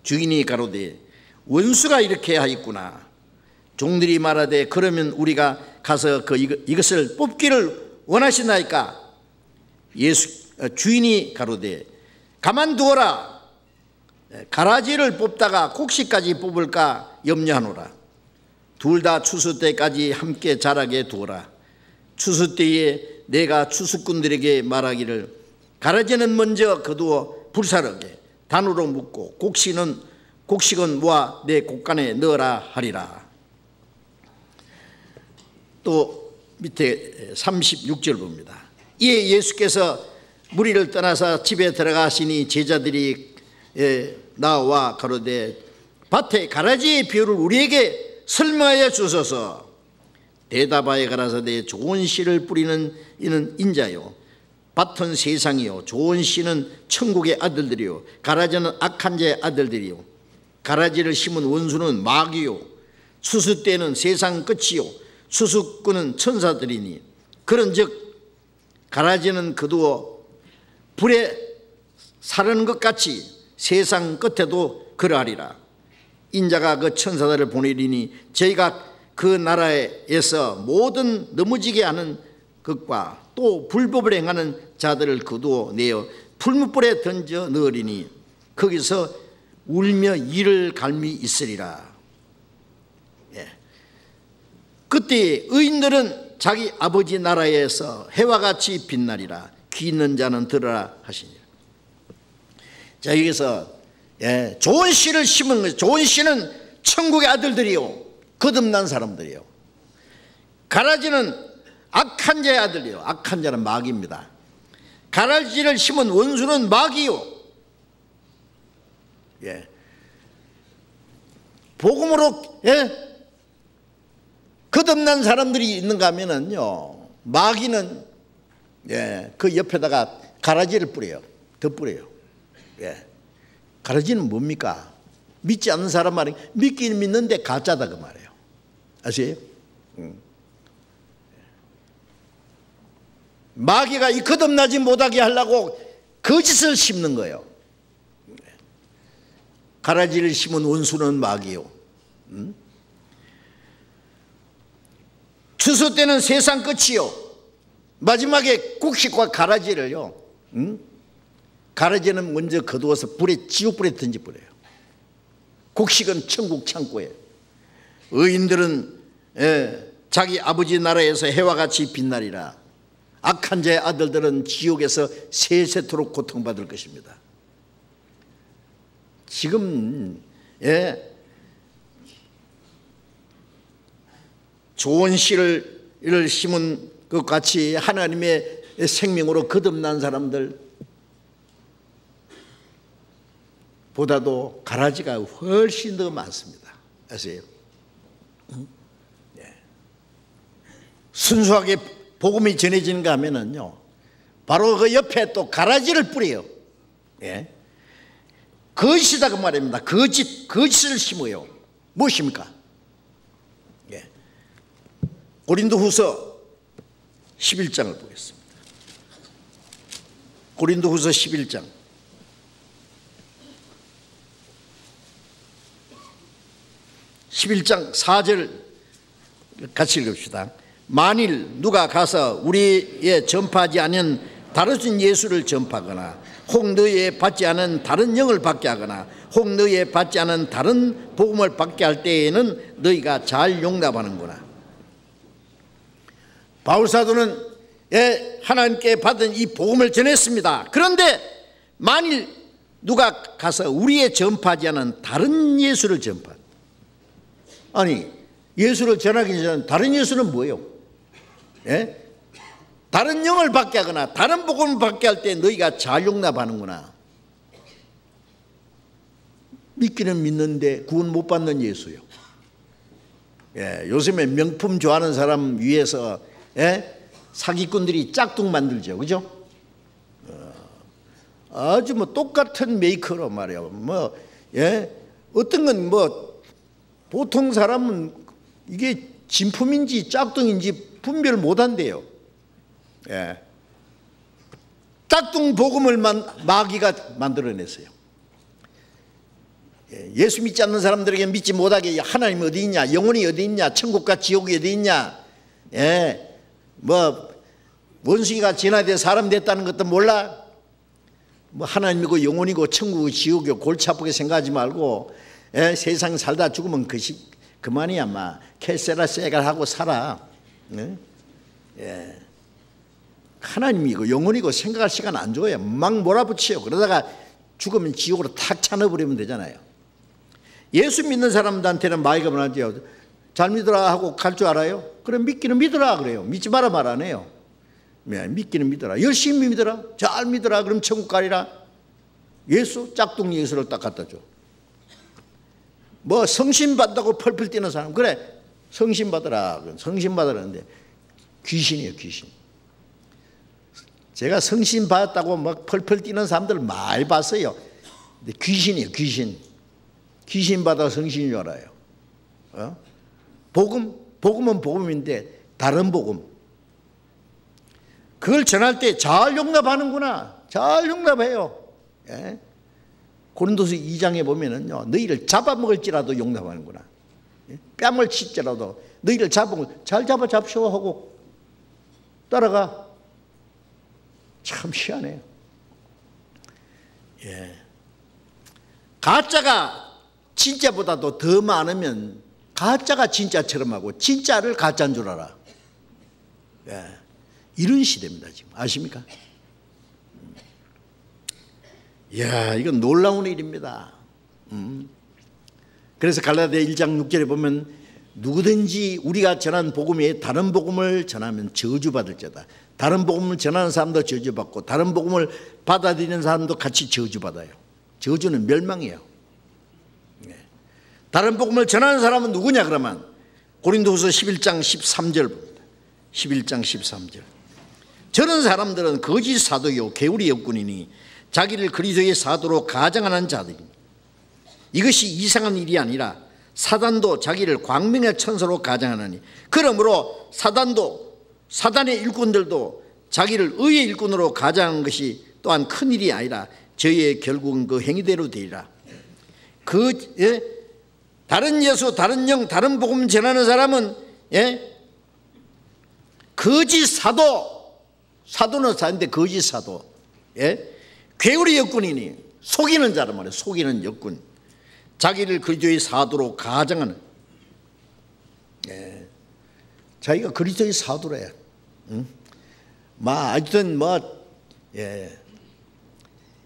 주인이 가로되 원수가 이렇게 하였구나. 종들이 말하되 그러면 우리가 가서 이것을 뽑기를 원하시나이까? 주인이 가로되 가만두어라. 가라지를 뽑다가 곡식까지 뽑을까 염려하노라. 둘 다 추수 때까지 함께 자라게 두어라. 추수 때에 내가 추수꾼들에게 말하기를 가라지는 먼저 거두어 불사르게 단으로 묶고 곡식은 모아 내 곡간에 넣어라 하리라. 또 밑에 36절 봅니다. 이에 예수께서 무리를 떠나서 집에 들어가시니 제자들이 나와 가로되 밭에 가라지의 비유를 우리에게 설명하여 주소서. 대답하여 가라사대 좋은 씨를 뿌리는 이는 인자요 밭은 세상이요 좋은 씨는 천국의 아들들이요 가라지는 악한 자의 아들들이요 가라지를 심은 원수는 마귀요 추수 때는 세상 끝이요 추수꾼은 천사들이니 그런즉 가라지는 거두어 불에 사르는 것 같이 세상 끝에도 그러하리라. 인자가 그 천사들을 보내리니 저희가 그 나라에서 모든 넘어지게 하는 것과 또 불법을 행하는 자들을 거두어 내어 풀무불에 던져 넣으리니 거기서 울며 이를 갈미 있으리라. 그때 의인들은 자기 아버지 나라에서 해와 같이 빛나리라. 귀 있는 자는 들으라 하시니라. 자, 여기서 좋은 씨를 심은 거예요. 좋은 씨는 천국의 아들들이요 거듭난 사람들이요. 가라지는 악한 자의 아들이요. 악한 자는 마귀입니다. 가라지를 심은 원수는 마귀요. 복음으로 거듭난 사람들이 있는가 하면은요, 마귀는 그 옆에다가 가라지를 뿌려요. 덧뿌려요. 가라지는 뭡니까? 믿지 않는 사람 말이 믿긴 믿는데 가짜다 그 말이에요. 아세요? 마귀가 이 거듭나지 못하게 하려고 거짓을 심는 거예요. 가라지를 심은 원수는 마귀요. 추수 때는 세상 끝이요. 마지막에 곡식과 가라지를요. 가라지는 먼저 거두어서 지옥불에 던져버려요. 곡식은 천국 창고에. 의인들은 자기 아버지 나라에서 해와 같이 빛나리라. 악한 자의 아들들은 지옥에서 세세토록 고통받을 것입니다. 지금 좋은 씨를 심은 것 같이 하나님의 생명으로 거듭난 사람들 보다도 가라지가 훨씬 더 많습니다. 아세요? 순수하게 복음이 전해지는가 하면은요, 바로 그 옆에 또 가라지를 뿌려요. 거짓이다 그 말입니다. 거짓을 심어요. 무엇입니까? 고린도후서 11장을 보겠습니다. 고린도후서 11장 4절 같이 읽읍시다. 만일 누가 가서 우리의 전파하지 않은 다르신 예수를 전파하거나 혹 너희의 받지 않은 다른 영을 받게 하거나 혹 너희의 받지 않은 다른 복음을 받게 할 때에는 너희가 잘 용납하는구나. 바울사도는 하나님께 받은 이 복음을 전했습니다. 그런데 만일 누가 가서 우리의 전파하지 않은 다른 예수를 전파, 아니 예수를 전하기 전에 다른 예수는 뭐예요? 예? 다른 영을 받게 하거나 다른 복음을 받게 할 때 너희가 잘 용납하는구나. 믿기는 믿는데 구원 못 받는 예수요. 예, 요즘에 명품 좋아하는 사람 위해서 사기꾼들이 짝퉁 만들죠, 그죠? 아주 뭐 똑같은 메이커로 말이야. 어떤 건 뭐 보통 사람은 이게 진품인지 짝퉁인지 분별 못 한대요. 예. 짝퉁 복음을 마귀가 만들어냈어요. 예수 믿지 않는 사람들에게 믿지 못하게 하나님 어디 있냐, 영혼이 어디 있냐, 천국과 지옥이 어디 있냐, 뭐 원숭이가 진화돼 사람 됐다는 것도 몰라. 뭐 하나님이고 영혼이고 천국이고 지옥이고 골치 아프게 생각하지 말고 세상 살다 죽으면 그만이야. 막 캐세라 세갈 하고 살아. 하나님이고 영혼이고 생각할 시간 안 줘요. 막 몰아붙여요. 그러다가 죽으면 지옥으로 탁 차넣어버리면 되잖아요. 예수 믿는 사람들한테는 마귀가 뭐라죠? 잘 믿어라 하고 갈 줄 알아요? 그럼 믿기는 믿어라 그래요. 믿지 마라 말 안 해요. 믿기는 믿어라. 열심히 믿어라. 잘 믿어라. 그럼 천국 가리라. 예수? 짝퉁 예수를 딱 갖다 줘. 뭐 성신 받다고 펄펄 뛰는 사람, 그래 성신 받으라. 성신 받으라는데 귀신이에요, 귀신. 제가 성신 받았다고 막 펄펄 뛰는 사람들 많이 봤어요. 근데 귀신이에요, 귀신. 귀신 받아 성신인 줄 알아요. 복음은 복음인데 다른 복음. 그걸 전할 때 잘 용납하는구나. 잘 용납해요. 고린도서 2장에 보면은요, 너희를 잡아먹을지라도 용납하는구나. 뺨을 치더라도 너희를 잡아먹을, 잘 잡아잡쇼 하고 따라가. 참 희한해요. 가짜가 진짜보다도 더 많으면 가짜가 진짜처럼 하고 진짜를 가짜인 줄 알아. 이런 시대입니다 지금. 아십니까? 이야, 이건 놀라운 일입니다. 그래서 갈라디아 1장 6절에 보면 누구든지 우리가 전한 복음 외에 다른 복음을 전하면 저주받을지어다. 다른 복음을 전하는 사람도 저주받고 다른 복음을 받아들이는 사람도 같이 저주받아요. 저주는 멸망이에요. 다른 복음을 전하는 사람은 누구냐 그러면 고린도후서 11장 13절 봅니다. 11장 13절. 저런 사람들은 거짓 사도요 게으리 역군이니 자기를 그리스도의 사도로 가장하는 자들입니다. 이것이 이상한 일이 아니라 사단도 자기를 광명의 천사로 가장하느니 그러므로 사단의 일꾼들도 자기를 의의 일꾼으로 가장하는 것이 또한 큰일이 아니라 저희의 결국은 그 행위대로 되리라. 다른 예수, 다른 영, 다른 복음 전하는 사람은 거짓 사도는 사인데 거짓 사도, 괴우리 역군이니 속이는 자란 말이에요. 속이는 역군. 자기를 그리스도의 사도로 가장하는, 자기가 그리스도의 사도래. 하여튼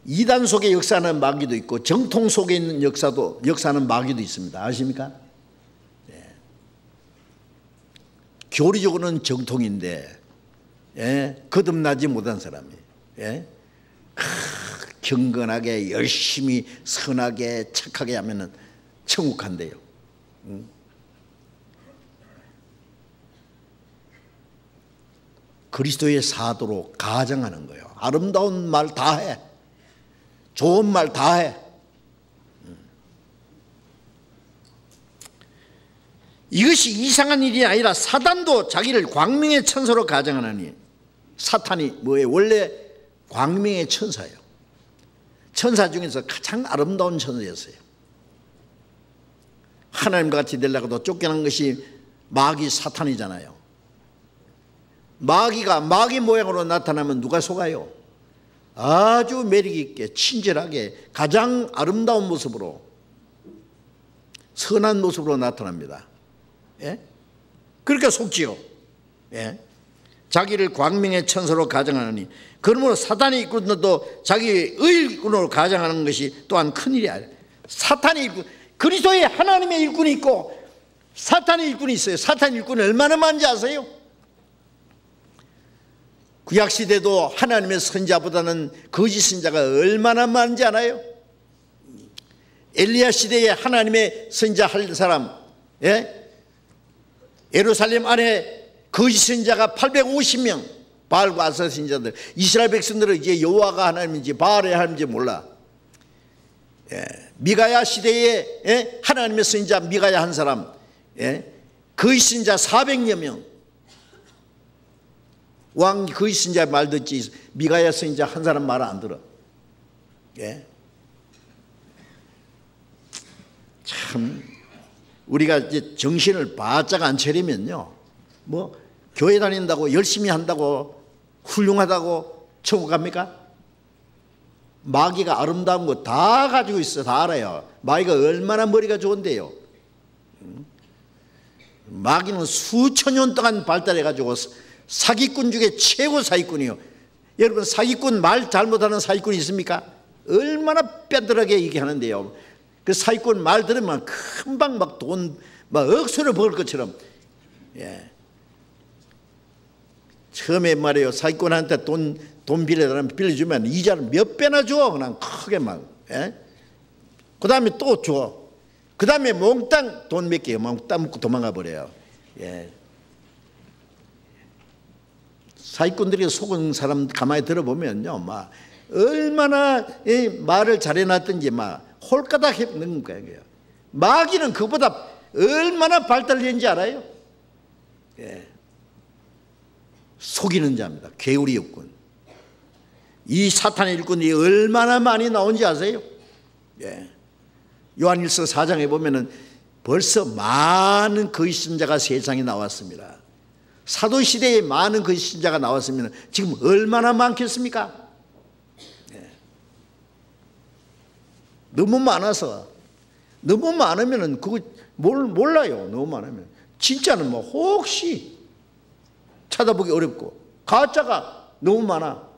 이단 속의 역사는 마귀도 있고 정통 속에 있는 역사는 마귀도 있습니다. 아십니까? 교리적으로는 정통인데 거듭나지 못한 사람이 경건하게 열심히 선하게 착하게 하면은 천국 간대요. 그리스도의 사도로 가장하는 거예요. 아름다운 말 다 해. 좋은 말 다 해. 이것이 이상한 일이 아니라 사단도 자기를 광명의 천사로 가장하느니, 사탄이 뭐예요? 원래 광명의 천사예요. 천사 중에서 가장 아름다운 천사였어요. 하나님과 같이 되려고도 쫓겨난 것이 마귀 사탄이잖아요. 마귀가 마귀 모양으로 나타나면 누가 속아요? 아주 매력있게 친절하게 가장 아름다운 모습으로, 선한 모습으로 나타납니다. 그러니까 속지요. 자기를 광명의 천사로 가정하느니 그러므로 사탄의 일꾼들도 자기의 일꾼으로 가정하는 것이 또한 큰일이야. 사탄의 일꾼, 그리스도의 하나님의 일꾼이 있고 사탄의 일꾼이 있어요. 사탄의 일꾼이 얼마나 많은지 아세요? 구약시대도 하나님의 선자보다는 거짓 선자가 얼마나 많은지 알아요? 엘리야 시대에 하나님의 선자 할 사람, 예루살렘 안에 거짓 선자가 850명, 바알과 아세라 선자들. 이스라엘 백성들은 이제 여호와가 하나님인지 바알의 하나님인지 몰라. 미가야 시대에 하나님의 선자 미가야 한 사람, 거짓 선자 400여 명. 왕 거짓 선자 말 듣지 미가야 선자 한 사람 말 안 들어. 참 우리가 이제 정신을 바짝 안 차리면요, 뭐 교회 다닌다고 열심히 한다고 훌륭하다고 천국 갑니까? 마귀가 아름다운 거 다 가지고 있어. 다 알아요. 마귀가 얼마나 머리가 좋은데요. 마귀는 수천 년 동안 발달해 가지고 사기꾼 중에 최고 사기꾼이요. 여러분 사기꾼 말 잘못하는 사기꾼이 있습니까? 얼마나 뼈들하게 얘기하는데요. 그 사기꾼 말 들으면 금방 막 돈 막 억수로 벌 것처럼. 처음에 말이에요, 사기꾼한테 돈 빌려달라면 빌려주면 이자를 몇 배나 줘. 그냥 크게 막. 그 다음에 또 줘. 그 다음에 몽땅 돈 몇 개 몽땅 먹고 도망가 버려요. 사기꾼들이 속은 사람 가만히 들어보면요, 막 얼마나 말을 잘해놨든지 막 홀가닥 해는 거예요. 마귀는 그보다 얼마나 발달된지 알아요? 속이는 자입니다. 개울이 없군. 이 사탄의 일꾼이 얼마나 많이 나온지 아세요? 요한일서 4장에 보면은 벌써 많은 거짓 선자가 세상에 나왔습니다. 사도시대에 많은 거짓 선자가 나왔으면 지금 얼마나 많겠습니까? 너무 많아서, 너무 많으면은 그거 몰라요. 너무 많으면 진짜는 뭐 혹시 찾아보기 어렵고 가짜가 너무 많아.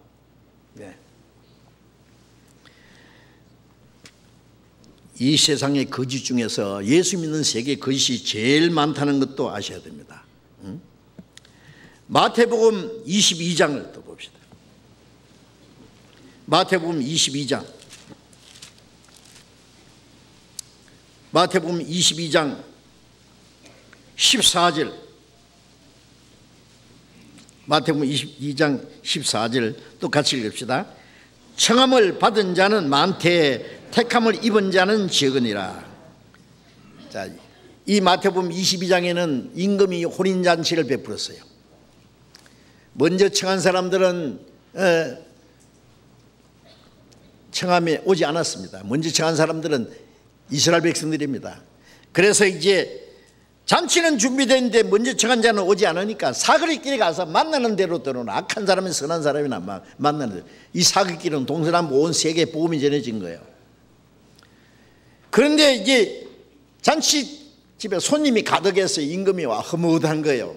이 세상의 거짓 중에서 예수 믿는 세계의 거짓이 제일 많다는 것도 아셔야 됩니다. 마태복음 22장을 또 봅시다. 마태복음 22장. 마태복음 22장 14절. 마태복음 22장 14절 또 같이 읽읍시다. 청함을 받은 자는 많되 택함을 입은 자는 적으니라. 자, 이 마태복음 22장에는 임금이 혼인잔치를 베풀었어요. 먼저 청한 사람들은 청함에 오지 않았습니다. 먼저 청한 사람들은 이스라엘 백성들입니다. 그래서 이제 잔치는 준비되는데 먼저 청한 자는 오지 않으니까 사거리길에 가서 만나는 대로 들어오는 악한 사람이 선한 사람이나 막 만나는 대로. 이 사거리길은 동서남북 온 세계에 복음이 전해진 거예요. 그런데 이제 잔치집에 손님이 가득했어요. 임금이 와 허무한 거예요.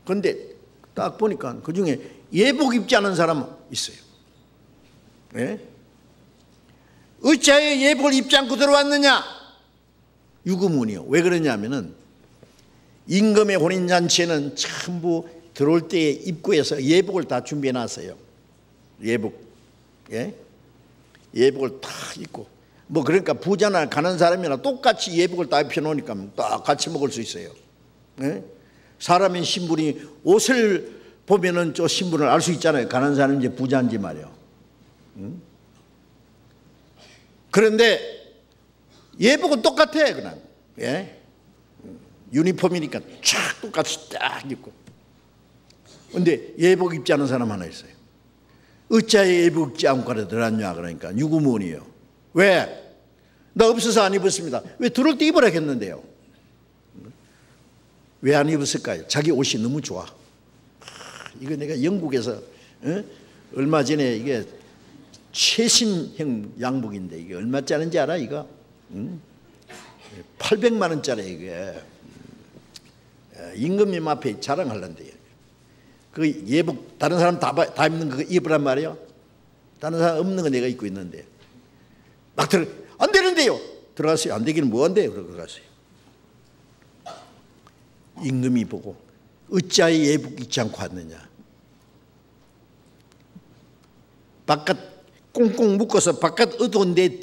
그런데 딱 보니까 그 중에 예복 입지 않은 사람 있어요. 어찌하여 예복을 입지 않고 들어왔느냐? 유구문이요. 왜 그러냐면은 임금의 혼인잔치에는 전부 들어올 때에 입구에서 예복을 다 준비해 놨어요. 예복. 예복을 다 입고. 뭐 그러니까 부자나 가난 사람이나 똑같이 예복을 다 입혀놓으니까 딱 같이 먹을 수 있어요. 사람의 신분이 옷을 보면은 저 신분을 알 수 있잖아요. 가난 사람인지 부자인지 말이요. 그런데 예복은 똑같아 그냥. 유니폼이니까 쫙 똑같이 딱 입고. 근데 예복 입지 않은 사람 하나 있어요. 어찌하여 예복 입지 않고 들어왔냐 그러니까 유구문이에요. 왜? 나 없어서 안 입었습니다. 왜 들어올 때 입으라 했는데요. 왜 안 입었을까요? 자기 옷이 너무 좋아. 이거 내가 영국에서 얼마 전에 이게 최신형 양복인데 이게 얼마짜리인지 알아 이거? 800만 원짜리 이게. 임금님 앞에 자랑하려는데 그 예복 다른 사람 다 입는 거 입으란 말이에요. 다른 사람 없는 거 내가 입고 있는데 막 안 되는데요. 들어가세요. 안 되기는 뭐 안 돼요. 들어가세요. 임금이 보고 어찌하여 예복 입지 않고 왔느냐. 바깥 꽁꽁 묶어서 바깥 어두운 내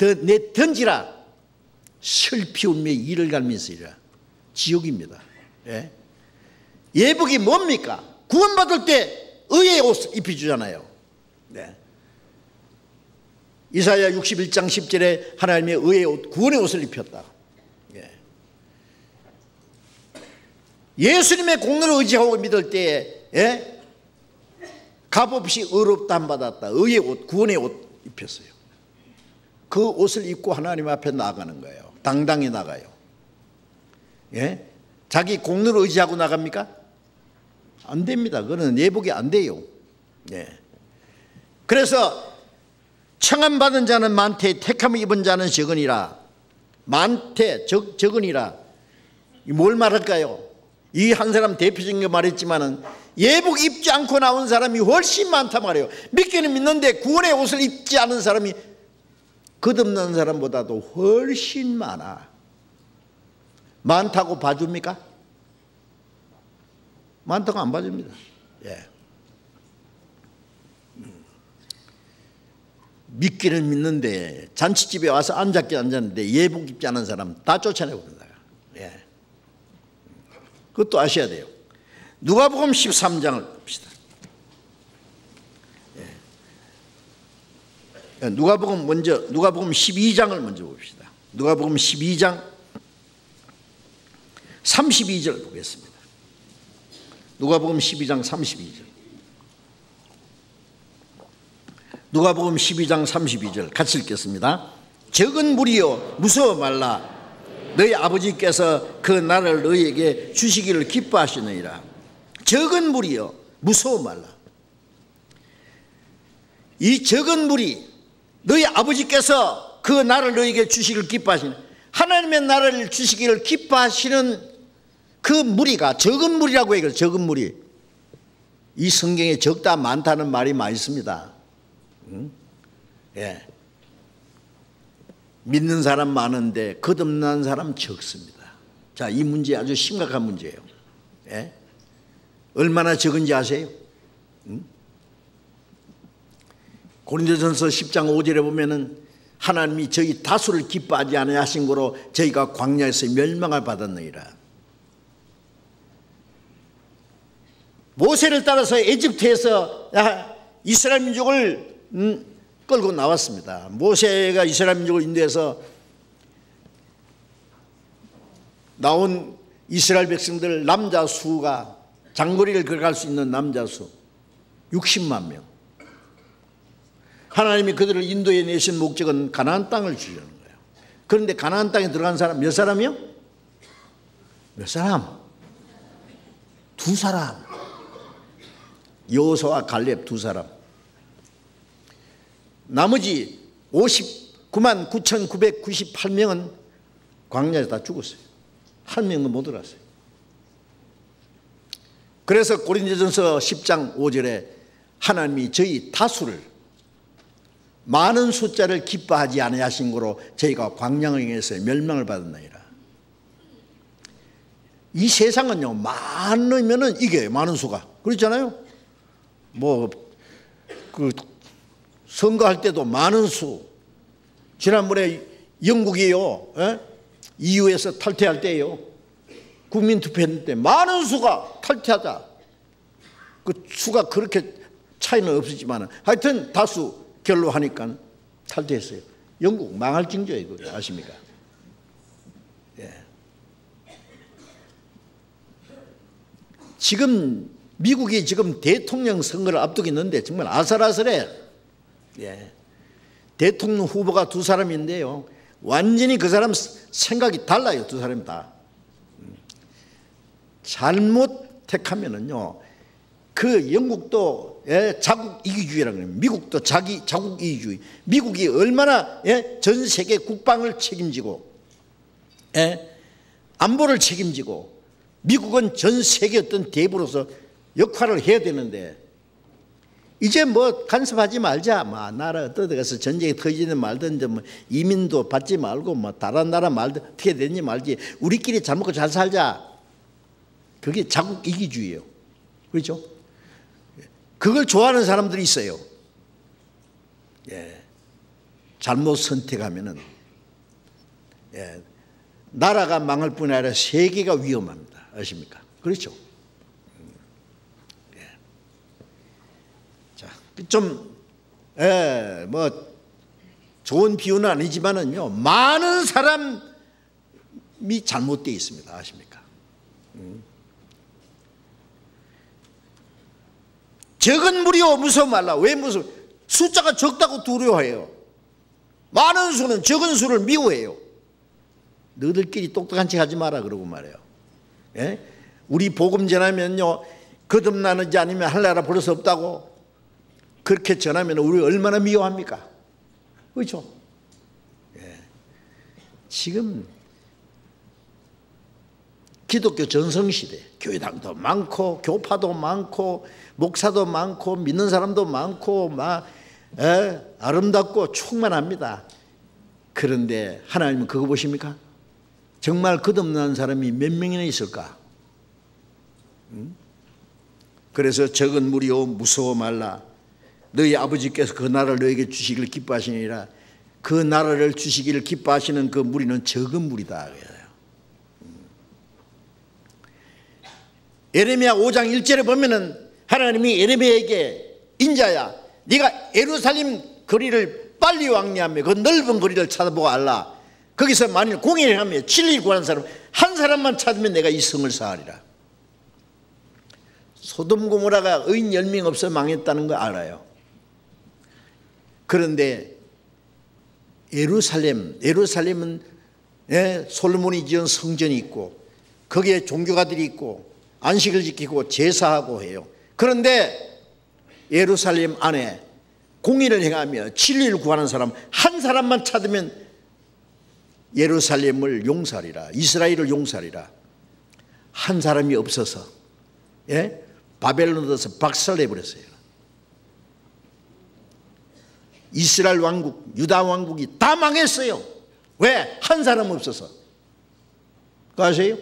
던지라. 슬피 울며 이를 갈면서 이라. 지옥입니다. 예? 예복이 뭡니까? 구원받을 때 의의 옷을 입혀주잖아요. 네. 이사야 61장 10절에 하나님의 의의 옷, 구원의 옷을 입혔다. 예. 예수님의 공로를 의지하고 믿을 때에 예? 값없이 의롭다함 받았다. 의의 옷, 구원의 옷 입혔어요. 그 옷을 입고 하나님 앞에 나가는 거예요. 당당히 나가요. 예? 자기 공로를 의지하고 나갑니까? 안 됩니다. 그거는 예복이 안 돼요. 예. 그래서 청함받은 자는 많되 택함을 입은 자는 적으니라. 많되 적으니라. 뭘 말할까요? 이 한 사람 대표적인 거 말했지만은 예복 입지 않고 나온 사람이 훨씬 많단 말이에요. 믿기는 믿는데 구원의 옷을 입지 않은 사람이 거듭난 사람보다도 훨씬 많아. 많다고 봐줍니까? 많다고 안 봐줍니다. 예. 믿기는 믿는데 잔치집에 와서 앉았는데 예복 입지 않은 사람 다 쫓아내버린다. 예. 그것도 아셔야 돼요. 누가복음 13장을 봅시다. 예. 누가복음 12장을 먼저 봅시다. 누가복음 12장 32절 보겠습니다. 누가복음 12장 32절. 누가복음 12장 32절 같이 읽겠습니다. 적은 무리여 무서워 말라. 너희 아버지께서 그 나라를 너희에게 주시기를 기뻐하시느니라. 적은 무리여 무서워 말라. 이 적은 무리 너희 아버지께서 그 나라를 너희에게 주시기를 기뻐하시는, 하나님의 나라를 주시기를 기뻐하시는 그 무리가 적은 무리라고 얘기해요. 적은 무리. 이 성경에 적다 많다는 말이 많이 있습니다. 예. 믿는 사람 많은데 거듭난 사람 적습니다. 자, 이 문제 아주 심각한 문제예요. 예? 얼마나 적은지 아세요? 고린도전서 10장 5절에 보면은 하나님이 저희 다수를 기뻐하지 않으 하신 거로 저희가 광야에서 멸망을 받았느니라. 모세를 따라서 에집트에서 이스라엘 민족을 끌고 나왔습니다. 모세가 이스라엘 민족을 인도해서 나온 이스라엘 백성들 남자 수가 장거리를 걸어갈 수 있는 남자 수 60만 명. 하나님이 그들을 인도해 내신 목적은 가나안 땅을 주려는 거예요. 그런데 가나안 땅에 들어간 사람 몇 사람이요? 몇 사람? 두 사람. 여호수아와 갈렙 두 사람. 나머지 59만 9,998명은 광야에서 다 죽었어요. 한 명도 못 들어갔어요. 그래서 고린도전서 10장 5절에 하나님이 저희 다수를 많은 숫자를 기뻐하지 아니하신 거로 저희가 광야에서 멸망을 받았나이다. 이 세상은요 많으면은 이겨요. 많은 수가 그렇잖아요. 뭐 그 선거할 때도 많은 수. 지난번에 영국이요 EU에서 탈퇴할 때요 국민투표했을 때 많은 수가 탈퇴하자. 그 수가 그렇게 차이는 없었지만 하여튼 다수 결로 하니까 탈퇴했어요. 영국 망할 징조예요. 그거 아십니까? 예. 지금 미국이 지금 대통령 선거를 앞두고 있는데 정말 아슬아슬해. 예. 대통령 후보가 두 사람인데요 완전히 그 사람 생각이 달라요. 두 사람이 다. 잘못 택하면은요 그 영국도 자국 이기주의라고 해요. 미국도 자국 이기주의. 미국이 얼마나 전 세계 국방을 책임지고 안보를 책임지고 미국은 전 세계 어떤 대부로서 역할을 해야 되는데 이제 뭐 간섭하지 말자. 뭐 나라 어떤 데 가서 전쟁이 터지든 말든 뭐 이민도 받지 말고 뭐 다른 나라 말든 어떻게 되는지 말지. 우리끼리 잘 먹고 잘 살자. 그게 자국 이기주의예요. 그렇죠? 그걸 좋아하는 사람들이 있어요. 예. 잘못 선택하면은 예. 나라가 망할 뿐 아니라 세계가 위험합니다. 아십니까? 그렇죠? 예. 자, 좀, 예, 뭐, 좋은 비유는 아니지만은요, 많은 사람이 잘못되어 있습니다. 아십니까? 적은 무리요, 무서워 말라. 왜 무서워? 숫자가 적다고 두려워해요. 많은 수는 적은 수를 미워해요. 너희들끼리 똑똑한 척 하지 마라 그러고 말해요. 예? 우리 복음 전하면요 거듭나는지 아니면 할례하라 부를 수 없다고 그렇게 전하면 우리 얼마나 미워합니까? 그렇죠? 예. 지금 기독교 전성시대 교회당도 많고 교파도 많고 목사도 많고 믿는 사람도 많고 막 아름답고 충만합니다. 그런데 하나님은 그거 보십니까? 정말 거듭난 사람이 몇 명이나 있을까? 그래서 적은 무리요 무서워 말라. 너희 아버지께서 그 나라를 너에게 주시기를 기뻐하시니라. 그 나라를 주시기를 기뻐하시는 그 무리는 적은 무리다. 예레미야 5장 1절에 보면은 하나님이 예레미야에게 인자야 네가 예루살렘 거리를 빨리 왕래하며 그 넓은 거리를 찾아보고 알라. 거기서 만일 공의를 하며 진리를 구하는 사람 한 사람만 찾으면 내가 이 성을 사하리라. 소돔 고모라가 의인 10명 없어 망했다는 거 알아요. 그런데 예루살렘은 솔로몬이 지은 성전이 있고 거기에 종교가들이 있고 안식을 지키고 제사하고 해요. 그런데 예루살렘 안에 공의를 행하며 진리를 구하는 사람 한 사람만 찾으면 예루살렘을 용서하리라. 이스라엘을 용서하리라. 한 사람이 없어서 바벨론에서 박살내버렸어요. 이스라엘 왕국, 유다 왕국이 다 망했어요. 왜? 한 사람 없어서. 그거 아세요?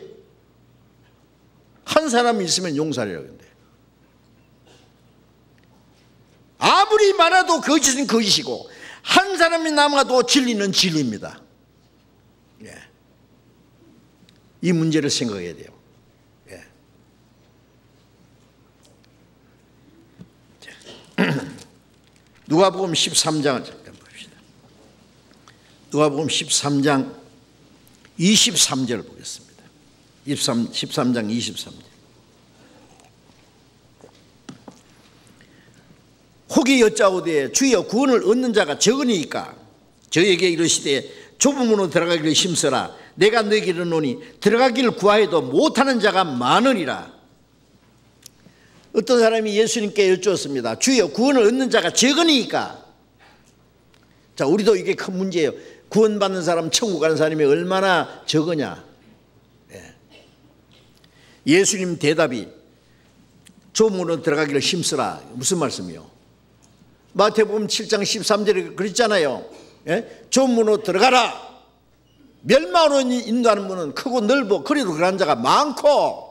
한 사람이 있으면 용서하리라고 하는데 아무리 많아도 거짓은 거짓이고 한 사람이 남아도 진리는 진리입니다. 예. 이 문제를 생각해야 돼요. 예. 누가복음 13장을 잠깐 봅시다. 누가복음 13장 23절을 보겠습니다. 13장 23절. 혹이 여짜오되 주여 구원을 얻는 자가 적으니까 저에게 이르시되 좁은 문으로 들어가기를 힘써라. 내가 너에게 이르노니 들어가기를 구하여도 못하는 자가 많으리라. 어떤 사람이 예수님께 여쭈었습니다. 주여 구원을 얻는 자가 적으니까. 자, 우리도 이게 큰 문제예요. 구원받는 사람, 천국 가는 사람이 얼마나 적으냐. 예수님 대답이 좁은 문으로 들어가기를 힘쓰라. 무슨 말씀이요? 마태복음 7장 13절에 그랬잖아요. 좁은 문으로 들어가라. 멸망으로 인도하는 문은 크고 넓어 그리도 그런 자가 많고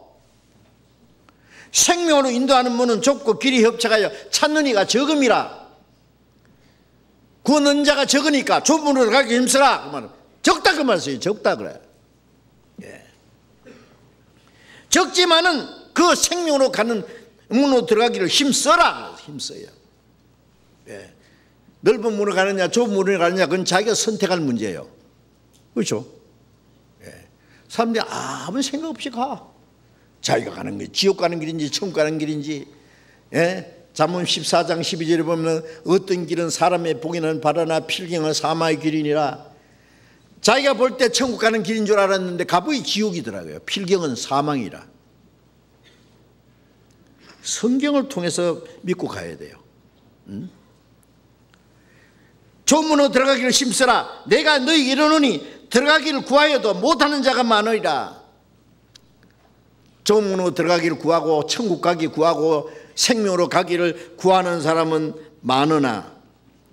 생명으로 인도하는 문은 좁고 길이 협착하여 찾는 이가 적음이라. 구원 얻는 자가 적으니까 좁은 문으로 들어가기 힘쓰라. 그 말은 적다 그 말이에요. 적다 그래. 적지만은 그 생명으로 가는 문으로 들어가기를 힘써라. 힘써요. 넓은 문으로 가느냐 좁은 문으로 가느냐 그건 자기가 선택할 문제예요. 그렇죠? 사람들이 아무 생각 없이 가. 자기가 가는 게 지옥 가는 길인지 천국 가는 길인지. 잠언 14장 12절에 보면 어떤 길은 사람의 복에는 바라나 필경은 사마의 길이니라. 자기가 볼 때 천국 가는 길인 줄 알았는데 갑자기 지옥이더라고요. 필경은 사망이라. 성경을 통해서 믿고 가야 돼요. 좁은 문으로 들어가기를 힘쓰라. 내가 너희에게 이르노니 들어가기를 구하여도 못하는 자가 많으리라. 좁은 문으로 들어가기를 구하고 천국 가기 구하고 생명으로 가기를 구하는 사람은 많으나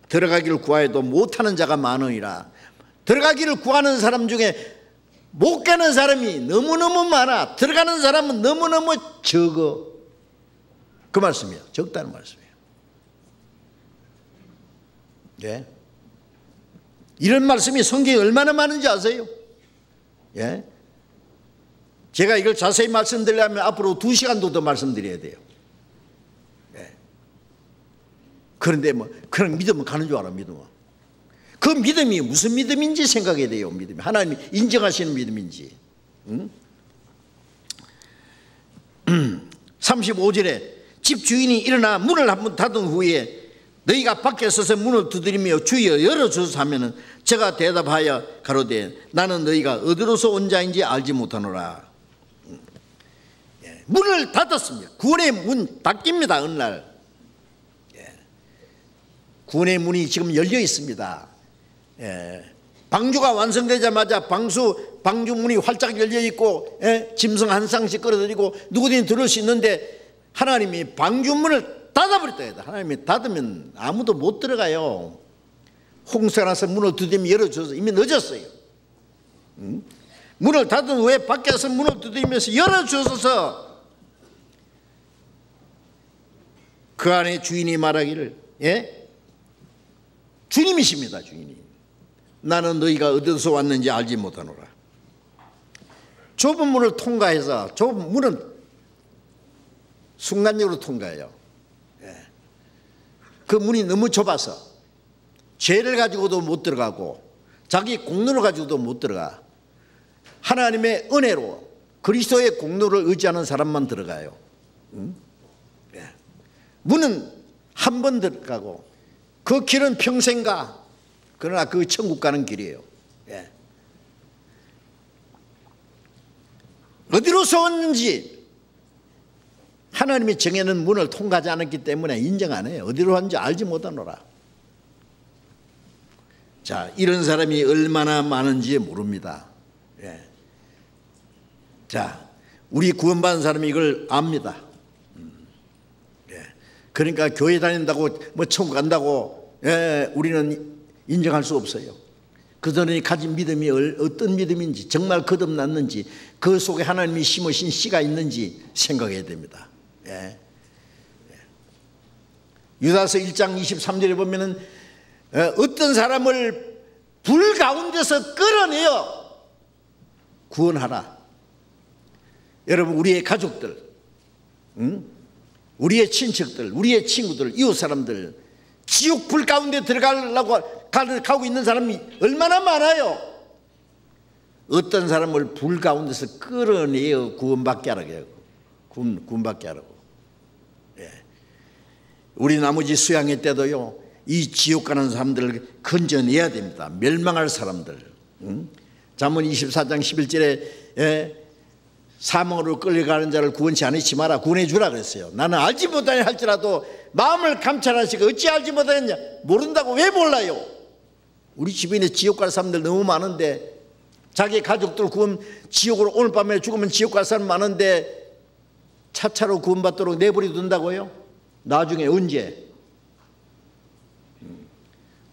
들어가기를 구하여도 못하는 자가 많으니라. 들어가기를 구하는 사람 중에 못 가는 사람이 너무너무 많아. 들어가는 사람은 너무너무 적어. 그 말씀이에요. 적다는 말씀이에요. 예. 이런 말씀이 성경에 얼마나 많은지 아세요? 예. 제가 이걸 자세히 말씀드리려면 앞으로 2시간도 더 말씀드려야 돼요. 예. 그런데 뭐 그런 믿음은 가는 줄 알아. 믿음은. 그 믿음이 무슨 믿음인지 생각해야 돼요. 믿음이 하나님이 인정하시는 믿음인지. 35절에 집 주인이 일어나 문을 한번 닫은 후에 너희가 밖에 서서 문을 두드리며 주여 열어주소서 하면은 제가 대답하여 가로되 나는 너희가 어디로서 온 자인지 알지 못하노라. 문을 닫았습니다. 구원의 문 닫깁니다. 어느 날 구원의 문이 지금 열려 있습니다. 방주가 완성되자마자 방주 문이 활짝 열려 있고 짐승 한 쌍씩 끌어들이고 누구든지 들을 수 있는데 하나님이 방주 문을 닫아버렸다. 하나님이 닫으면 아무도 못 들어가요. 홍수가 나서 문을 두드리면 열어줘서 이미 늦었어요. 문을 닫은 후에 밖에서 문을 두드리면서 열어주소서. 그 안에 주인이 말하기를 주님이십니다. 주인이 나는 너희가 어디서 왔는지 알지 못하노라. 좁은 문을 통과해서 좁은 문은 순간적으로 통과해요. 그 문이 너무 좁아서 죄를 가지고도 못 들어가고 자기 공로를 가지고도 못 들어가. 하나님의 은혜로 그리스도의 공로를 의지하는 사람만 들어가요. 문은 한 번 들어가고 그 길은 평생 가. 그러나 그 천국 가는 길이에요. 어디로서 왔는지 하나님이 정해놓은 문을 통과하지 않았기 때문에 인정 안 해요. 어디로 왔는지 알지 못하노라. 자, 이런 사람이 얼마나 많은지 모릅니다. 자, 우리 구원받은 사람이 이걸 압니다. 그러니까 교회 다닌다고 뭐 천국 간다고 우리는 인정할 수 없어요. 그들이 가진 믿음이 어떤 믿음인지 정말 거듭났는지 그 속에 하나님이 심으신 씨가 있는지 생각해야 됩니다. 유다서 1장 23절에 보면은 어떤 사람을 불 가운데서 끌어내어 구원하라. 여러분 우리의 가족들, 우리의 친척들, 우리의 친구들, 이웃 사람들 지옥 불 가운데 들어가려고 가고 있는 사람이 얼마나 많아요. 어떤 사람을 불 가운데서 끌어내어 구원받게 하라고. 구원받게 하라고. 우리 나머지 수양회 때도요, 이 지옥 가는 사람들을 건져내야 됩니다. 멸망할 사람들. 잠언 24장 11절에 사망으로 끌려가는 자를 구원치 않으시 마라. 구원해 주라 그랬어요. 나는 알지 못하냐 할지라도 마음을 감찰하시고 어찌 알지 못하느냐. 모른다고 왜 몰라요? 우리 주변에 지옥 갈 사람들 너무 많은데 자기 가족들 지옥으로 오늘 밤에 죽으면 지옥 갈 사람 많은데 차차로 구원받도록 내버려 둔다고요? 나중에 언제?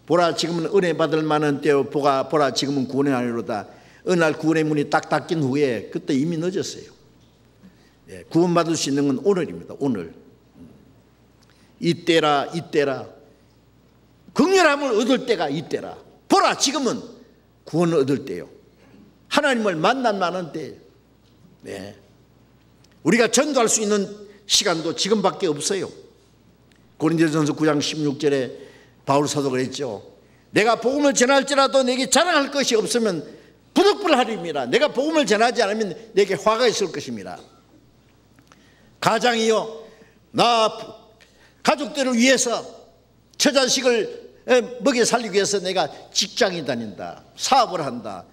보라 지금은 은혜 받을 만한 때요 보라 지금은 구원의 아니로다. 어느 날 구원의 문이 딱 닫힌 후에 그때 이미 늦었어요. 구원받을 수 있는 건 오늘입니다. 오늘. 이때라 긍휼함을 얻을 때가 이때라. 보라 지금은 구원을 얻을 때요. 하나님을 만난 많은 때예요. 우리가 전도할 수 있는 시간도 지금밖에 없어요. 고린도전서 9장 16절에 바울 사도가 그랬죠. 내가 복음을 전할지라도 내게 자랑할 것이 없으면 부득불하리니라. 내가 복음을 전하지 않으면 내게 화가 있을 것입니다. 가장이요, 나 가족들을 위해서 처자식을 먹여 살리기 위해서 내가 직장에 다닌다, 사업을 한다,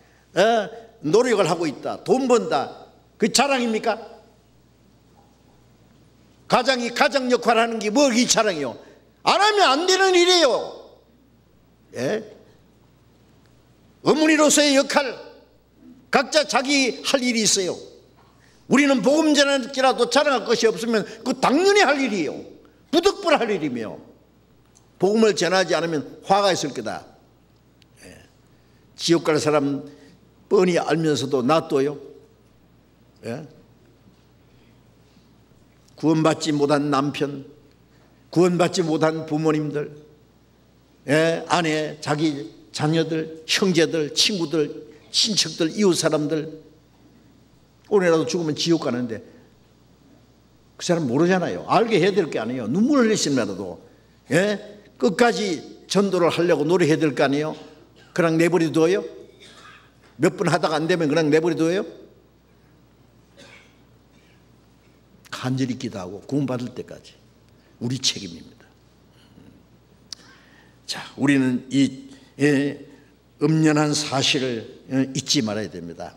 노력을 하고 있다, 돈 번다. 그 자랑입니까? 가장이 가장 역할을 하는 게 뭐 이 자랑이요? 안 하면 안 되는 일이에요. 어머니로서의 역할, 각자 자기 할 일이 있어요. 우리는 복음 전할지라도 자랑할 것이 없으면 그 당연히 할 일이에요. 부득불할 일이며 복음을 전하지 않으면 화가 있을 거다. 지옥 갈 사람 뻔히 알면서도 놔둬요? 예? 구원받지 못한 남편, 구원받지 못한 부모님들, 예? 아내, 자기 자녀들, 형제들, 친구들, 친척들, 이웃 사람들 오늘이라도 죽으면 지옥 가는데 그 사람 모르잖아요. 알게 해야 될 게 아니에요. 눈물 흘리시면라도 예? 끝까지 전도를 하려고 노력해야 될 거 아니에요. 그냥 내버려둬요? 몇 번 하다가 안 되면 그냥 내버려둬요? 간절히 기도하고 구원받을 때까지 우리 책임입니다. 자, 우리는 이 엄연한 사실을 잊지 말아야 됩니다.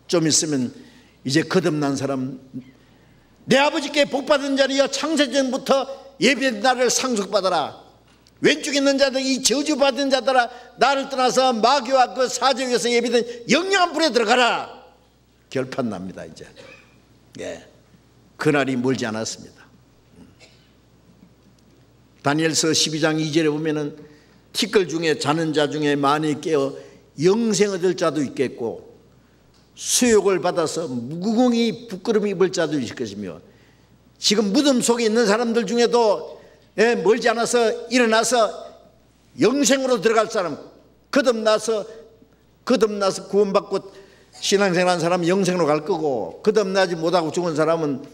좀 있으면 이제 거듭난 사람, 내 아버지께 복받은 자리여 창세전부터 예배된 나를 상속받아라. 왼쪽에 있는 자들, 이 저주받은 자들아, 나를 떠나서 마귀와 그 사정에서 예배된 영영한 불에 들어가라. 결판 납니다. 이제 예, 그날이 멀지 않았습니다. 다니엘서 12장 2절에 보면은 티끌 중에 자는 자 중에 많이 깨어 영생 얻을 자도 있겠고 수욕을 받아서 무궁히 부끄러움 입을 자도 있을 것이며, 지금 무덤 속에 있는 사람들 중에도 멀지 않아서 일어나서 영생으로 들어갈 사람, 거듭나서 구원받고 신앙생활한 사람은 영생으로 갈 거고, 거듭나지 못하고 죽은 사람은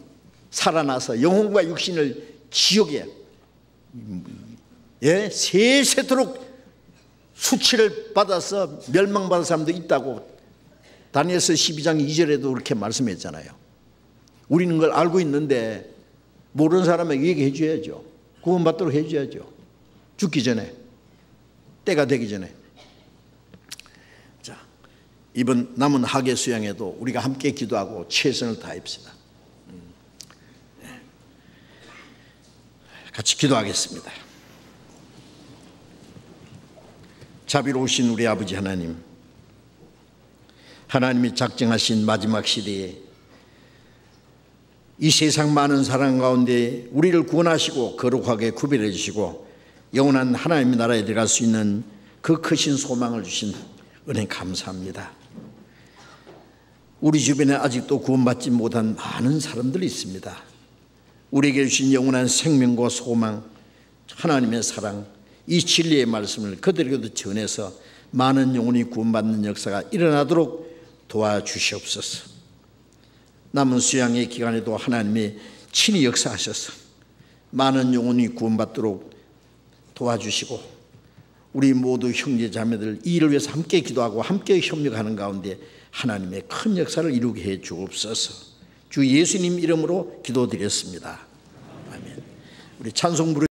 살아나서 영혼과 육신을 지옥에 세세토록 수치를 받아서 멸망받은 사람도 있다고 다니엘서 12장 2절에도 그렇게 말씀했잖아요. 우리는 그걸 알고 있는데 모르는 사람에게 얘기해 줘야죠. 구원받도록 해줘야죠. 죽기 전에, 때가 되기 전에. 자, 이번 남은 학예 수양에도 우리가 함께 기도하고 최선을 다합시다. 같이 기도하겠습니다. 자비로우신 우리 아버지 하나님, 하나님이 작정하신 마지막 시대에 이 세상 많은 사람 가운데 우리를 구원하시고 거룩하게 구별해 주시고 영원한 하나님의 나라에 들어갈 수 있는 그 크신 소망을 주신 은혜 감사합니다. 우리 주변에 아직도 구원받지 못한 많은 사람들이 있습니다. 우리에게 주신 영원한 생명과 소망, 하나님의 사랑, 이 진리의 말씀을 그들에게도 전해서 많은 영혼이 구원받는 역사가 일어나도록 도와주시옵소서. 남은 수양의 기간에도 하나님이 친히 역사하셔서 많은 영혼이 구원받도록 도와주시고, 우리 모두 형제 자매들 이 일을 위해서 함께 기도하고 함께 협력하는 가운데 하나님의 큰 역사를 이루게 해 주옵소서. 주 예수님 이름으로 기도드렸습니다. 아멘. 우리 찬송 부르